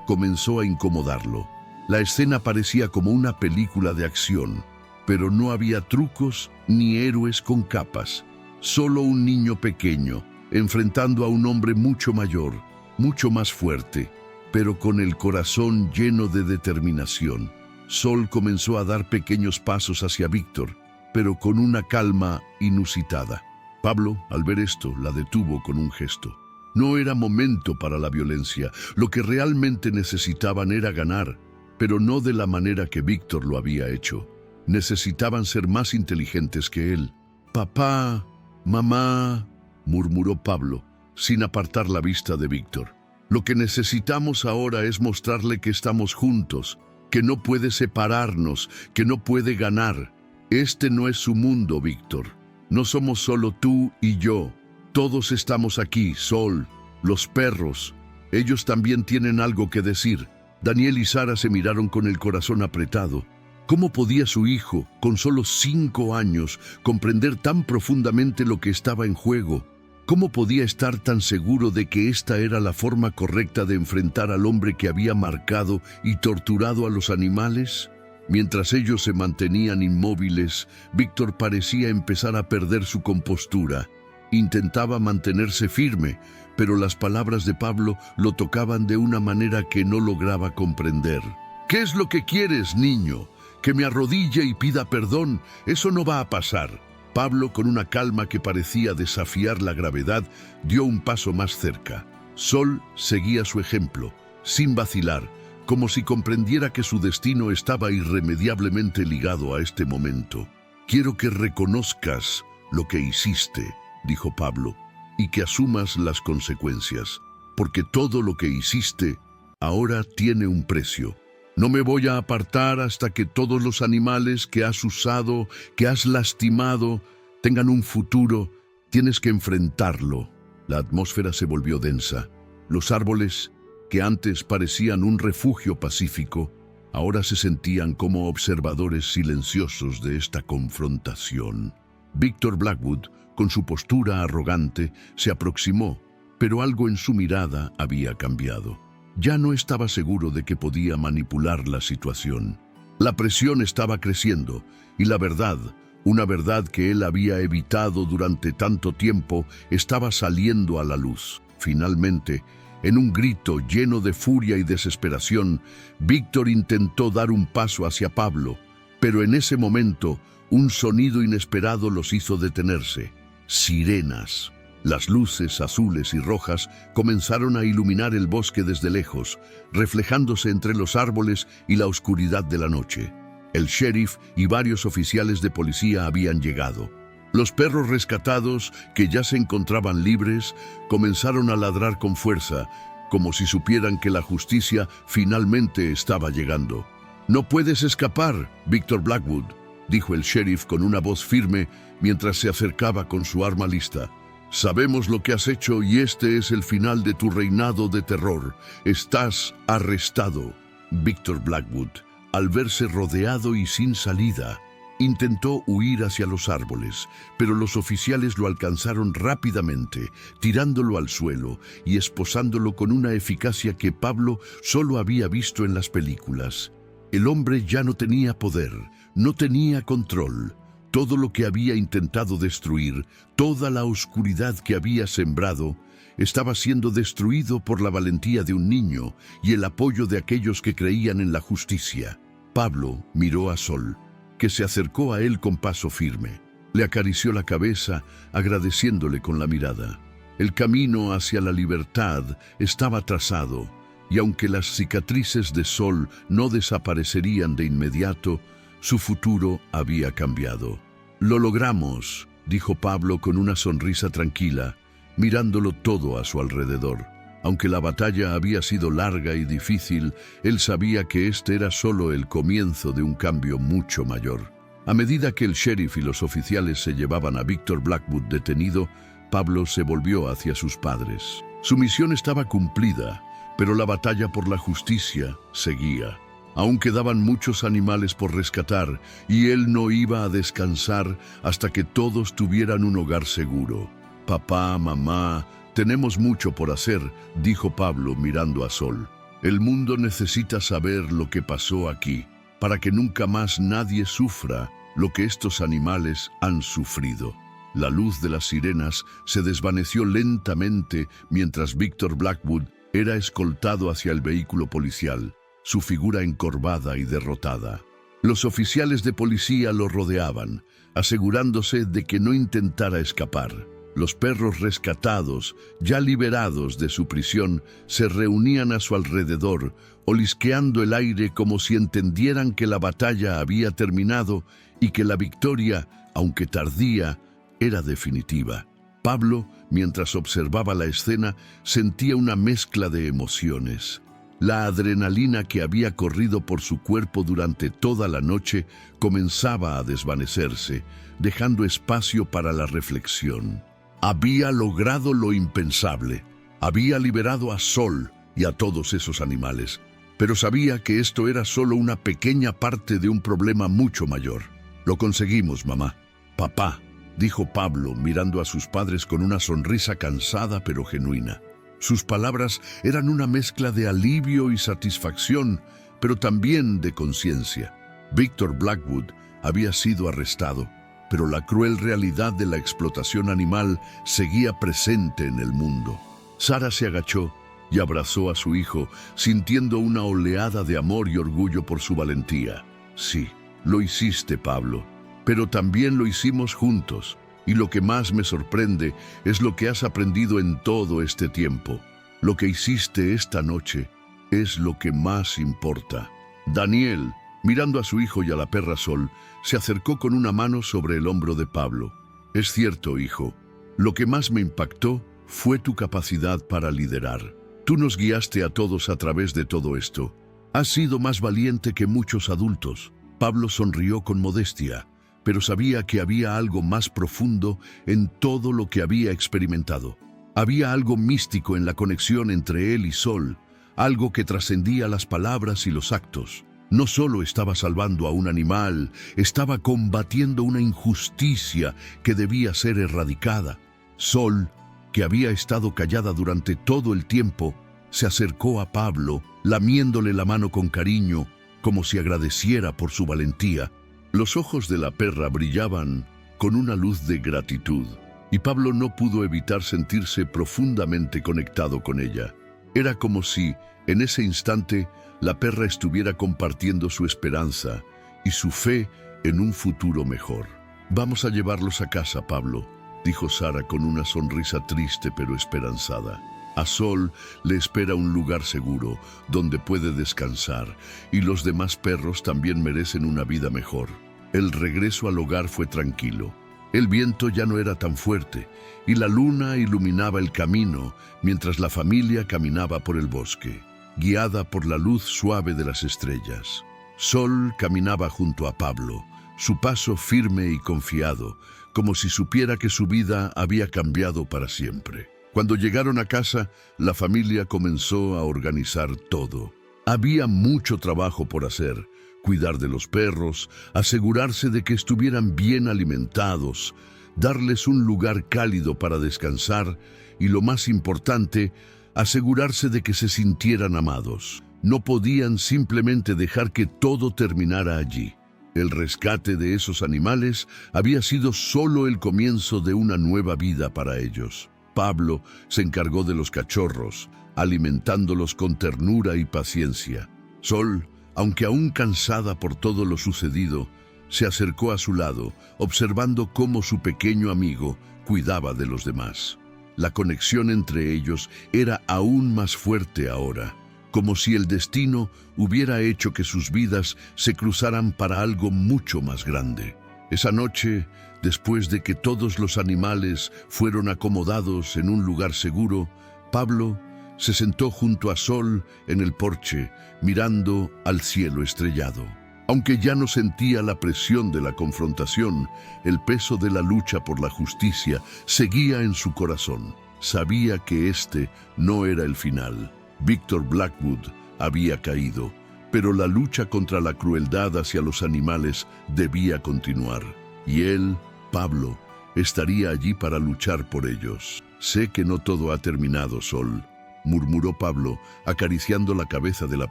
comenzó a incomodarlo. La escena parecía como una película de acción, pero no había trucos ni héroes con capas. Solo un niño pequeño, enfrentando a un hombre mucho mayor, mucho más fuerte, pero con el corazón lleno de determinación. Sol comenzó a dar pequeños pasos hacia Víctor, pero con una calma inusitada. Pablo, al ver esto, la detuvo con un gesto. No era momento para la violencia. Lo que realmente necesitaban era ganar, pero no de la manera que Víctor lo había hecho. Necesitaban ser más inteligentes que él. «Papá, mamá», murmuró Pablo, sin apartar la vista de Víctor. «Lo que necesitamos ahora es mostrarle que estamos juntos, que no puede separarnos, que no puede ganar. Este no es su mundo, Víctor. No somos solo tú y yo. Todos estamos aquí, Sol, los perros. Ellos también tienen algo que decir». Daniel y Sara se miraron con el corazón apretado. ¿Cómo podía su hijo, con solo 5 años, comprender tan profundamente lo que estaba en juego? ¿Cómo podía estar tan seguro de que esta era la forma correcta de enfrentar al hombre que había marcado y torturado a los animales? Mientras ellos se mantenían inmóviles, Víctor parecía empezar a perder su compostura. Intentaba mantenerse firme, pero las palabras de Pablo lo tocaban de una manera que no lograba comprender. «¿Qué es lo que quieres, niño? ¿Que me arrodille y pida perdón? Eso no va a pasar». Pablo, con una calma que parecía desafiar la gravedad, dio un paso más cerca. Sol seguía su ejemplo, sin vacilar, como si comprendiera que su destino estaba irremediablemente ligado a este momento. «Quiero que reconozcas lo que hiciste», dijo Pablo, «y que asumas las consecuencias, porque todo lo que hiciste ahora tiene un precio. No me voy a apartar hasta que todos los animales que has usado, que has lastimado, tengan un futuro. Tienes que enfrentarlo». La atmósfera se volvió densa. Los árboles, que antes parecían un refugio pacífico, ahora se sentían como observadores silenciosos de esta confrontación. Víctor Blackwood, con su postura arrogante, se aproximó, pero algo en su mirada había cambiado. Ya no estaba seguro de que podía manipular la situación. La presión estaba creciendo, y la verdad, una verdad que él había evitado durante tanto tiempo, estaba saliendo a la luz. Finalmente, en un grito lleno de furia y desesperación, Víctor intentó dar un paso hacia Pablo, pero en ese momento, un sonido inesperado los hizo detenerse. Sirenas. Las luces azules y rojas comenzaron a iluminar el bosque desde lejos, reflejándose entre los árboles y la oscuridad de la noche. El sheriff y varios oficiales de policía habían llegado. Los perros rescatados, que ya se encontraban libres, comenzaron a ladrar con fuerza, como si supieran que la justicia finalmente estaba llegando. «No puedes escapar, Víctor Blackwood», dijo el sheriff con una voz firme mientras se acercaba con su arma lista. «Sabemos lo que has hecho y este es el final de tu reinado de terror. Estás arrestado». Víctor Blackwood, al verse rodeado y sin salida, intentó huir hacia los árboles, pero los oficiales lo alcanzaron rápidamente, tirándolo al suelo y esposándolo con una eficacia que Pablo solo había visto en las películas. El hombre ya no tenía poder, no tenía control. Todo lo que había intentado destruir, toda la oscuridad que había sembrado, estaba siendo destruido por la valentía de un niño y el apoyo de aquellos que creían en la justicia. Pablo miró a Sol, que se acercó a él con paso firme. Le acarició la cabeza, agradeciéndole con la mirada. El camino hacia la libertad estaba trazado, y aunque las cicatrices de Sol no desaparecerían de inmediato, su futuro había cambiado. «Lo logramos», dijo Pablo con una sonrisa tranquila, mirándolo todo a su alrededor. Aunque la batalla había sido larga y difícil, él sabía que este era solo el comienzo de un cambio mucho mayor. A medida que el sheriff y los oficiales se llevaban a Víctor Blackwood detenido, Pablo se volvió hacia sus padres. Su misión estaba cumplida, pero la batalla por la justicia seguía. Aún quedaban muchos animales por rescatar y él no iba a descansar hasta que todos tuvieran un hogar seguro. «Papá, mamá, tenemos mucho por hacer», dijo Pablo mirando a Sol. «El mundo necesita saber lo que pasó aquí, para que nunca más nadie sufra lo que estos animales han sufrido». La luz de las sirenas se desvaneció lentamente mientras Víctor Blackwood era escoltado hacia el vehículo policial, su figura encorvada y derrotada. Los oficiales de policía lo rodeaban, asegurándose de que no intentara escapar. Los perros rescatados, ya liberados de su prisión, se reunían a su alrededor, olisqueando el aire como si entendieran que la batalla había terminado y que la victoria, aunque tardía, era definitiva. Pablo, mientras observaba la escena, sentía una mezcla de emociones. La adrenalina que había corrido por su cuerpo durante toda la noche comenzaba a desvanecerse, dejando espacio para la reflexión. Había logrado lo impensable. Había liberado a Sol y a todos esos animales, pero sabía que esto era solo una pequeña parte de un problema mucho mayor. «Lo conseguimos, mamá. Papá», dijo Pablo, mirando a sus padres con una sonrisa cansada pero genuina. Sus palabras eran una mezcla de alivio y satisfacción, pero también de conciencia. Victor Blackwood había sido arrestado, pero la cruel realidad de la explotación animal seguía presente en el mundo. Sara se agachó y abrazó a su hijo, sintiendo una oleada de amor y orgullo por su valentía. Sí, lo hiciste, Pablo, pero también lo hicimos juntos. Y lo que más me sorprende es lo que has aprendido en todo este tiempo. Lo que hiciste esta noche es lo que más importa. Daniel, mirando a su hijo y a la perra Sol, se acercó con una mano sobre el hombro de Pablo. Es cierto, hijo, lo que más me impactó fue tu capacidad para liderar. Tú nos guiaste a todos a través de todo esto. Has sido más valiente que muchos adultos. Pablo sonrió con modestia, pero sabía que había algo más profundo en todo lo que había experimentado. Había algo místico en la conexión entre él y Sol, algo que trascendía las palabras y los actos. No solo estaba salvando a un animal, estaba combatiendo una injusticia que debía ser erradicada. Sol, que había estado callada durante todo el tiempo, se acercó a Pablo, lamiéndole la mano con cariño, como si agradeciera por su valentía. Los ojos de la perra brillaban con una luz de gratitud, y Pablo no pudo evitar sentirse profundamente conectado con ella. Era como si, en ese instante, la perra estuviera compartiendo su esperanza y su fe en un futuro mejor. «Vamos a llevarlos a casa, Pablo», dijo Sara con una sonrisa triste pero esperanzada. A Sol le espera un lugar seguro, donde puede descansar, y los demás perros también merecen una vida mejor. El regreso al hogar fue tranquilo. El viento ya no era tan fuerte, y la luna iluminaba el camino mientras la familia caminaba por el bosque, guiada por la luz suave de las estrellas. Sol caminaba junto a Pablo, su paso firme y confiado, como si supiera que su vida había cambiado para siempre. Cuando llegaron a casa, la familia comenzó a organizar todo. Había mucho trabajo por hacer: cuidar de los perros, asegurarse de que estuvieran bien alimentados, darles un lugar cálido para descansar y, lo más importante, asegurarse de que se sintieran amados. No podían simplemente dejar que todo terminara allí. El rescate de esos animales había sido solo el comienzo de una nueva vida para ellos. Pablo se encargó de los cachorros, alimentándolos con ternura y paciencia. Sol, aunque aún cansada por todo lo sucedido, se acercó a su lado, observando cómo su pequeño amigo cuidaba de los demás. La conexión entre ellos era aún más fuerte ahora, como si el destino hubiera hecho que sus vidas se cruzaran para algo mucho más grande. Esa noche, después de que todos los animales fueron acomodados en un lugar seguro, Pablo se sentó junto a Sol en el porche, mirando al cielo estrellado. Aunque ya no sentía la presión de la confrontación, el peso de la lucha por la justicia seguía en su corazón. Sabía que este no era el final. Victor Blackwood había caído, pero la lucha contra la crueldad hacia los animales debía continuar. Y él, Pablo, estaría allí para luchar por ellos. «Sé que no todo ha terminado, Sol», murmuró Pablo, acariciando la cabeza de la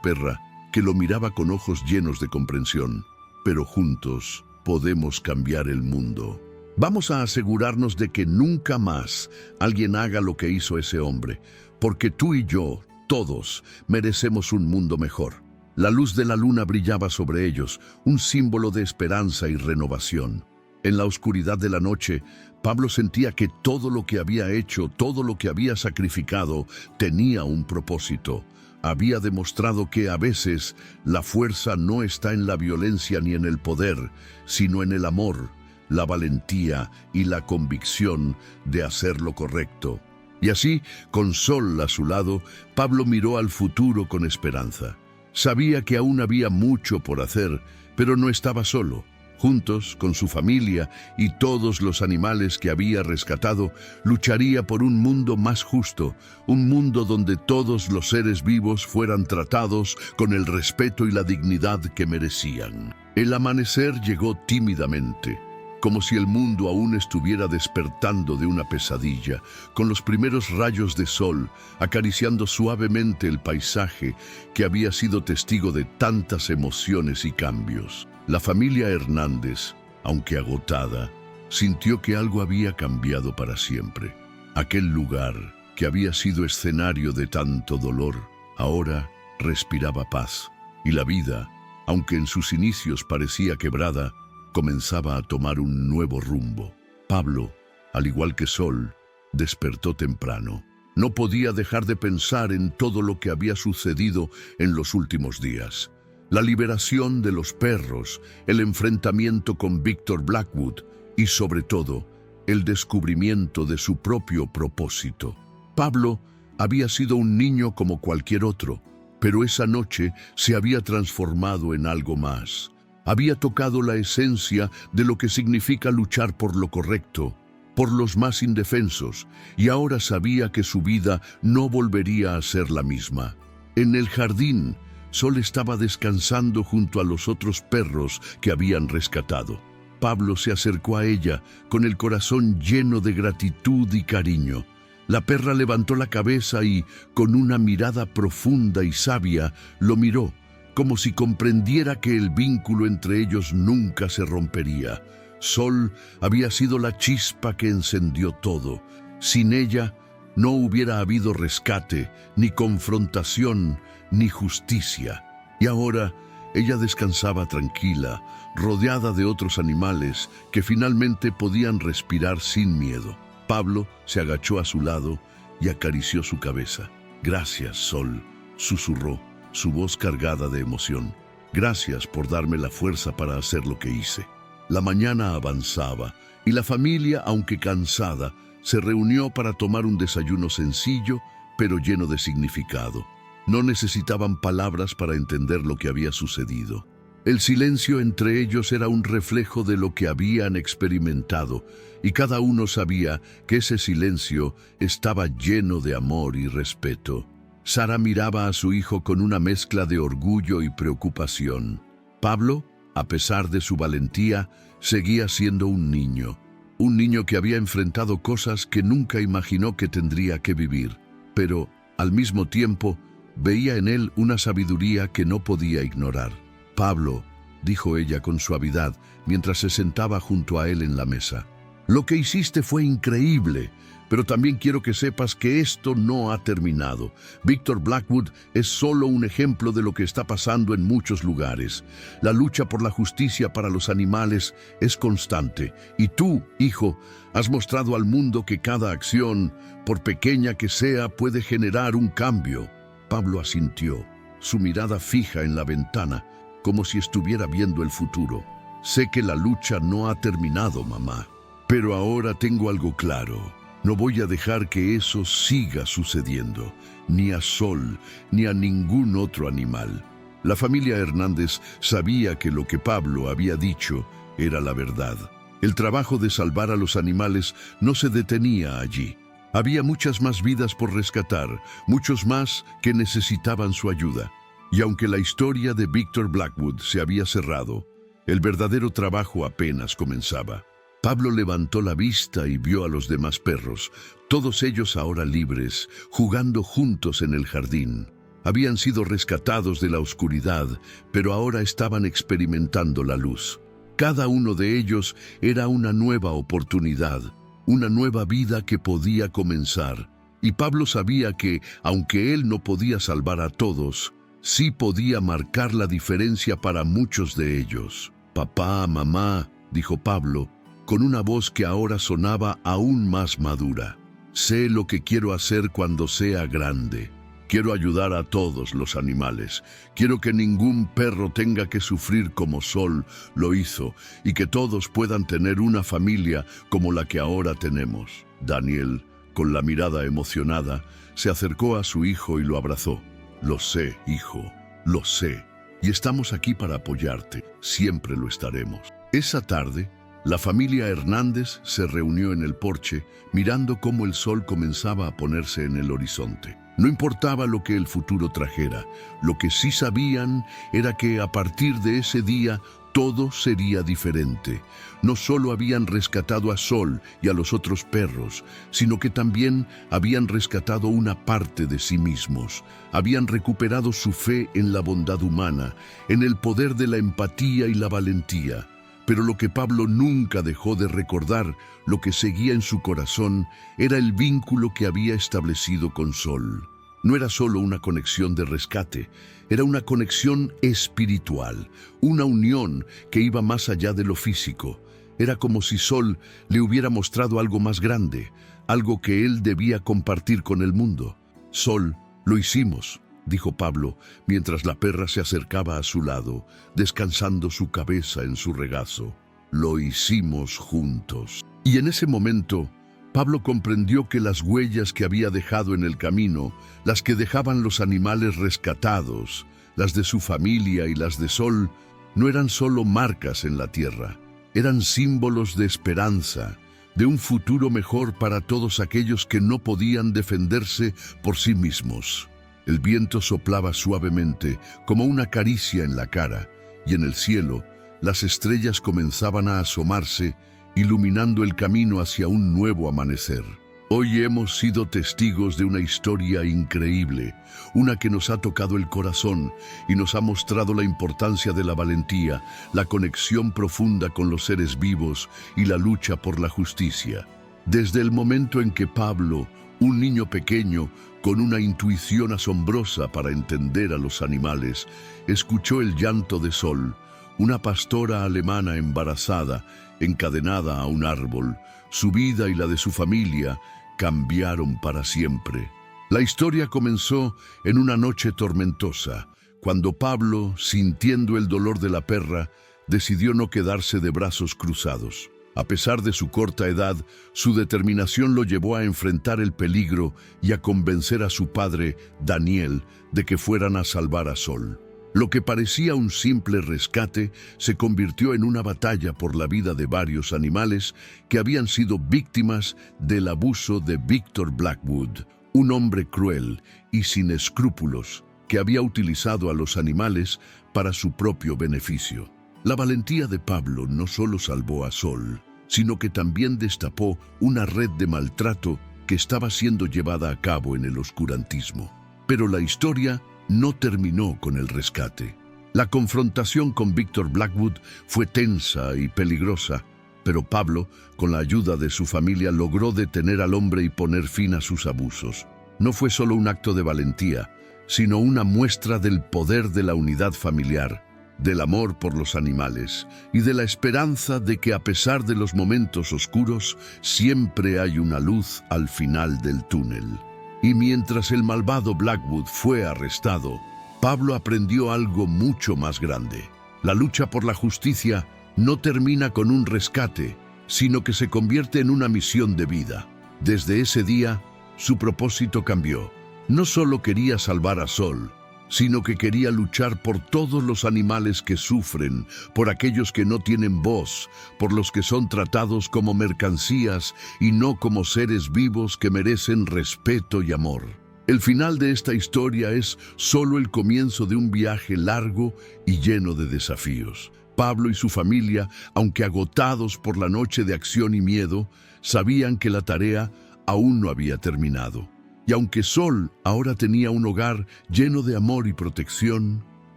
perra, que lo miraba con ojos llenos de comprensión. «Pero juntos podemos cambiar el mundo. Vamos a asegurarnos de que nunca más alguien haga lo que hizo ese hombre, porque tú y yo, todos, merecemos un mundo mejor». La luz de la luna brillaba sobre ellos, un símbolo de esperanza y renovación. En la oscuridad de la noche, Pablo sentía que todo lo que había hecho, todo lo que había sacrificado, tenía un propósito. Había demostrado que a veces la fuerza no está en la violencia ni en el poder, sino en el amor, la valentía y la convicción de hacer lo correcto. Y así, con Sol a su lado, Pablo miró al futuro con esperanza. Sabía que aún había mucho por hacer, pero no estaba solo. Juntos, con su familia y todos los animales que había rescatado, lucharía por un mundo más justo, un mundo donde todos los seres vivos fueran tratados con el respeto y la dignidad que merecían. El amanecer llegó tímidamente. como si el mundo aún estuviera despertando de una pesadilla, con los primeros rayos de sol acariciando suavemente el paisaje que había sido testigo de tantas emociones y cambios. La familia Hernández, aunque agotada, sintió que algo había cambiado para siempre. Aquel lugar, que había sido escenario de tanto dolor, ahora respiraba paz, y la vida, aunque en sus inicios parecía quebrada, comenzaba a tomar un nuevo rumbo. Pablo, al igual que Sol, despertó temprano. No podía dejar de pensar en todo lo que había sucedido en los últimos días. La liberación de los perros, el enfrentamiento con Victor Blackwood y, sobre todo, el descubrimiento de su propio propósito. Pablo había sido un niño como cualquier otro, pero esa noche se había transformado en algo más. Había tocado la esencia de lo que significa luchar por lo correcto, por los más indefensos, y ahora sabía que su vida no volvería a ser la misma. En el jardín, Sol estaba descansando junto a los otros perros que habían rescatado. Pablo se acercó a ella con el corazón lleno de gratitud y cariño. La perra levantó la cabeza y, con una mirada profunda y sabia, lo miró, como si comprendiera que el vínculo entre ellos nunca se rompería. Sol había sido la chispa que encendió todo. Sin ella no hubiera habido rescate, ni confrontación, ni justicia. Y ahora ella descansaba tranquila, rodeada de otros animales que finalmente podían respirar sin miedo. Pablo se agachó a su lado y acarició su cabeza. «Gracias, Sol», susurró, su voz cargada de emoción. «Gracias por darme la fuerza para hacer lo que hice». La mañana avanzaba y la familia, aunque cansada, se reunió para tomar un desayuno sencillo, pero lleno de significado. No necesitaban palabras para entender lo que había sucedido. El silencio entre ellos era un reflejo de lo que habían experimentado, y cada uno sabía que ese silencio estaba lleno de amor y respeto. Sara miraba a su hijo con una mezcla de orgullo y preocupación. Pablo, a pesar de su valentía, seguía siendo un niño que había enfrentado cosas que nunca imaginó que tendría que vivir, pero, al mismo tiempo, veía en él una sabiduría que no podía ignorar. «Pablo», dijo ella con suavidad, mientras se sentaba junto a él en la mesa, «lo que hiciste fue increíble, pero también quiero que sepas que esto no ha terminado. Victor Blackwood es solo un ejemplo de lo que está pasando en muchos lugares. La lucha por la justicia para los animales es constante, y tú, hijo, has mostrado al mundo que cada acción, por pequeña que sea, puede generar un cambio». Pablo asintió, su mirada fija en la ventana, como si estuviera viendo el futuro. «Sé que la lucha no ha terminado, mamá, pero ahora tengo algo claro. No voy a dejar que eso siga sucediendo, ni a Sol, ni a ningún otro animal». La familia Hernández sabía que lo que Pablo había dicho era la verdad. El trabajo de salvar a los animales no se detenía allí. Había muchas más vidas por rescatar, muchos más que necesitaban su ayuda. Y aunque la historia de Victor Blackwood se había cerrado, el verdadero trabajo apenas comenzaba. Pablo levantó la vista y vio a los demás perros, todos ellos ahora libres, jugando juntos en el jardín. Habían sido rescatados de la oscuridad, pero ahora estaban experimentando la luz. Cada uno de ellos era una nueva oportunidad, una nueva vida que podía comenzar. Y Pablo sabía que, aunque él no podía salvar a todos, sí podía marcar la diferencia para muchos de ellos. «Papá, mamá», dijo Pablo, con una voz que ahora sonaba aún más madura. «Sé lo que quiero hacer cuando sea grande. Quiero ayudar a todos los animales. Quiero que ningún perro tenga que sufrir como Sol lo hizo y que todos puedan tener una familia como la que ahora tenemos». Daniel, con la mirada emocionada, se acercó a su hijo y lo abrazó. «Lo sé, hijo, lo sé. Y estamos aquí para apoyarte. Siempre lo estaremos». Esa tarde, la familia Hernández se reunió en el porche, mirando cómo el sol comenzaba a ponerse en el horizonte. No importaba lo que el futuro trajera, lo que sí sabían era que a partir de ese día todo sería diferente. No solo habían rescatado a Sol y a los otros perros, sino que también habían rescatado una parte de sí mismos. Habían recuperado su fe en la bondad humana, en el poder de la empatía y la valentía. Pero lo que Pablo nunca dejó de recordar, lo que seguía en su corazón, era el vínculo que había establecido con Sol. No era solo una conexión de rescate, era una conexión espiritual, una unión que iba más allá de lo físico. Era como si Sol le hubiera mostrado algo más grande, algo que él debía compartir con el mundo. Sol, lo hicimos, dijo Pablo, mientras la perra se acercaba a su lado, descansando su cabeza en su regazo. Lo hicimos juntos. Y en ese momento, Pablo comprendió que las huellas que había dejado en el camino, las que dejaban los animales rescatados, las de su familia y las de Sol, no eran solo marcas en la tierra, eran símbolos de esperanza, de un futuro mejor para todos aquellos que no podían defenderse por sí mismos. El viento soplaba suavemente, como una caricia en la cara, y en el cielo, las estrellas comenzaban a asomarse, iluminando el camino hacia un nuevo amanecer. Hoy hemos sido testigos de una historia increíble, una que nos ha tocado el corazón y nos ha mostrado la importancia de la valentía, la conexión profunda con los seres vivos y la lucha por la justicia. Desde el momento en que Pablo, un niño pequeño, con una intuición asombrosa para entender a los animales, escuchó el llanto de Sol, una pastora alemana embarazada, encadenada a un árbol, su vida y la de su familia cambiaron para siempre. La historia comenzó en una noche tormentosa, cuando Pablo, sintiendo el dolor de la perra, decidió no quedarse de brazos cruzados. A pesar de su corta edad, su determinación lo llevó a enfrentar el peligro y a convencer a su padre, Daniel, de que fueran a salvar a Sol. Lo que parecía un simple rescate se convirtió en una batalla por la vida de varios animales que habían sido víctimas del abuso de Victor Blackwood, un hombre cruel y sin escrúpulos que había utilizado a los animales para su propio beneficio. La valentía de Pablo no solo salvó a Sol, sino que también destapó una red de maltrato que estaba siendo llevada a cabo en el oscurantismo. Pero la historia no terminó con el rescate. La confrontación con Victor Blackwood fue tensa y peligrosa, pero Pablo, con la ayuda de su familia, logró detener al hombre y poner fin a sus abusos. No fue solo un acto de valentía, sino una muestra del poder de la unidad familiar, del amor por los animales y de la esperanza de que a pesar de los momentos oscuros, siempre hay una luz al final del túnel. Y mientras el malvado Blackwood fue arrestado, Pablo aprendió algo mucho más grande. La lucha por la justicia no termina con un rescate, sino que se convierte en una misión de vida. Desde ese día, su propósito cambió. No solo quería salvar a Sol, sino que quería luchar por todos los animales que sufren, por aquellos que no tienen voz, por los que son tratados como mercancías y no como seres vivos que merecen respeto y amor. El final de esta historia es solo el comienzo de un viaje largo y lleno de desafíos. Pablo y su familia, aunque agotados por la noche de acción y miedo, sabían que la tarea aún no había terminado. Y aunque Sol ahora tenía un hogar lleno de amor y protección,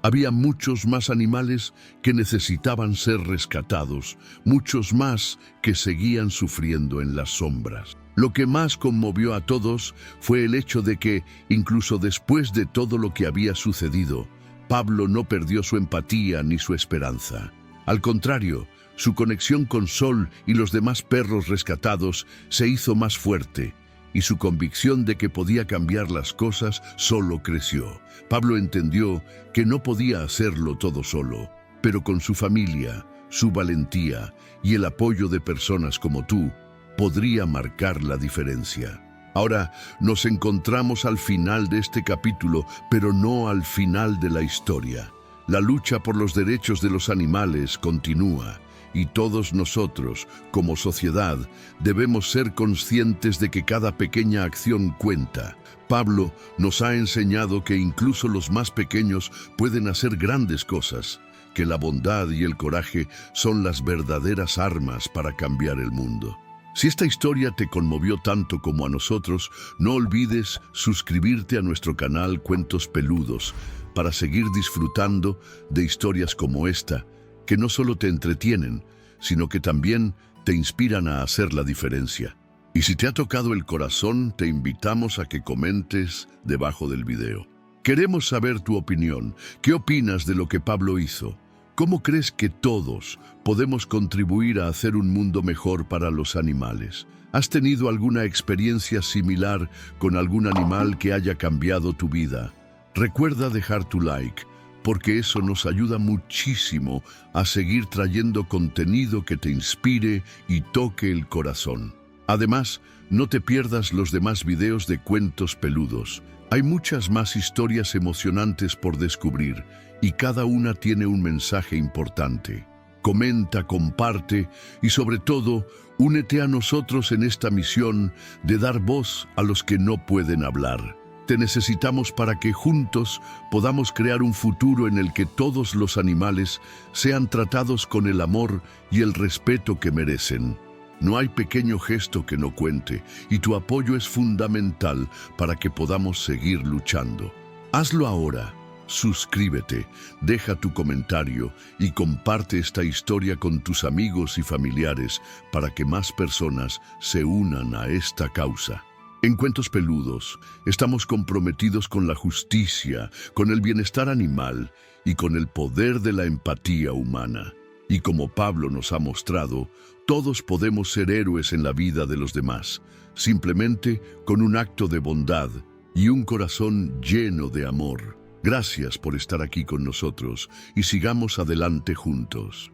había muchos más animales que necesitaban ser rescatados, muchos más que seguían sufriendo en las sombras. Lo que más conmovió a todos fue el hecho de que, incluso después de todo lo que había sucedido, Pablo no perdió su empatía ni su esperanza. Al contrario, su conexión con Sol y los demás perros rescatados se hizo más fuerte, y su convicción de que podía cambiar las cosas solo creció. Pablo entendió que no podía hacerlo todo solo, pero con su familia, su valentía y el apoyo de personas como tú, podría marcar la diferencia. Ahora nos encontramos al final de este capítulo, pero no al final de la historia. La lucha por los derechos de los animales continúa. Y todos nosotros, como sociedad, debemos ser conscientes de que cada pequeña acción cuenta. Pablo nos ha enseñado que incluso los más pequeños pueden hacer grandes cosas, que la bondad y el coraje son las verdaderas armas para cambiar el mundo. Si esta historia te conmovió tanto como a nosotros, no olvides suscribirte a nuestro canal Cuentos Peludos para seguir disfrutando de historias como esta, que no solo te entretienen, sino que también te inspiran a hacer la diferencia. Y si te ha tocado el corazón, te invitamos a que comentes debajo del video. Queremos saber tu opinión. ¿Qué opinas de lo que Pablo hizo? ¿Cómo crees que todos podemos contribuir a hacer un mundo mejor para los animales? ¿Has tenido alguna experiencia similar con algún animal que haya cambiado tu vida? Recuerda dejar tu like, porque eso nos ayuda muchísimo a seguir trayendo contenido que te inspire y toque el corazón. Además, no te pierdas los demás videos de Cuentos Peludos. Hay muchas más historias emocionantes por descubrir y cada una tiene un mensaje importante. Comenta, comparte y sobre todo, únete a nosotros en esta misión de dar voz a los que no pueden hablar. Te necesitamos para que juntos podamos crear un futuro en el que todos los animales sean tratados con el amor y el respeto que merecen. No hay pequeño gesto que no cuente, y tu apoyo es fundamental para que podamos seguir luchando. Hazlo ahora. Suscríbete, deja tu comentario y comparte esta historia con tus amigos y familiares para que más personas se unan a esta causa. En Cuentos Peludos estamos comprometidos con la justicia, con el bienestar animal y con el poder de la empatía humana. Y como Pablo nos ha mostrado, todos podemos ser héroes en la vida de los demás, simplemente con un acto de bondad y un corazón lleno de amor. Gracias por estar aquí con nosotros y sigamos adelante juntos.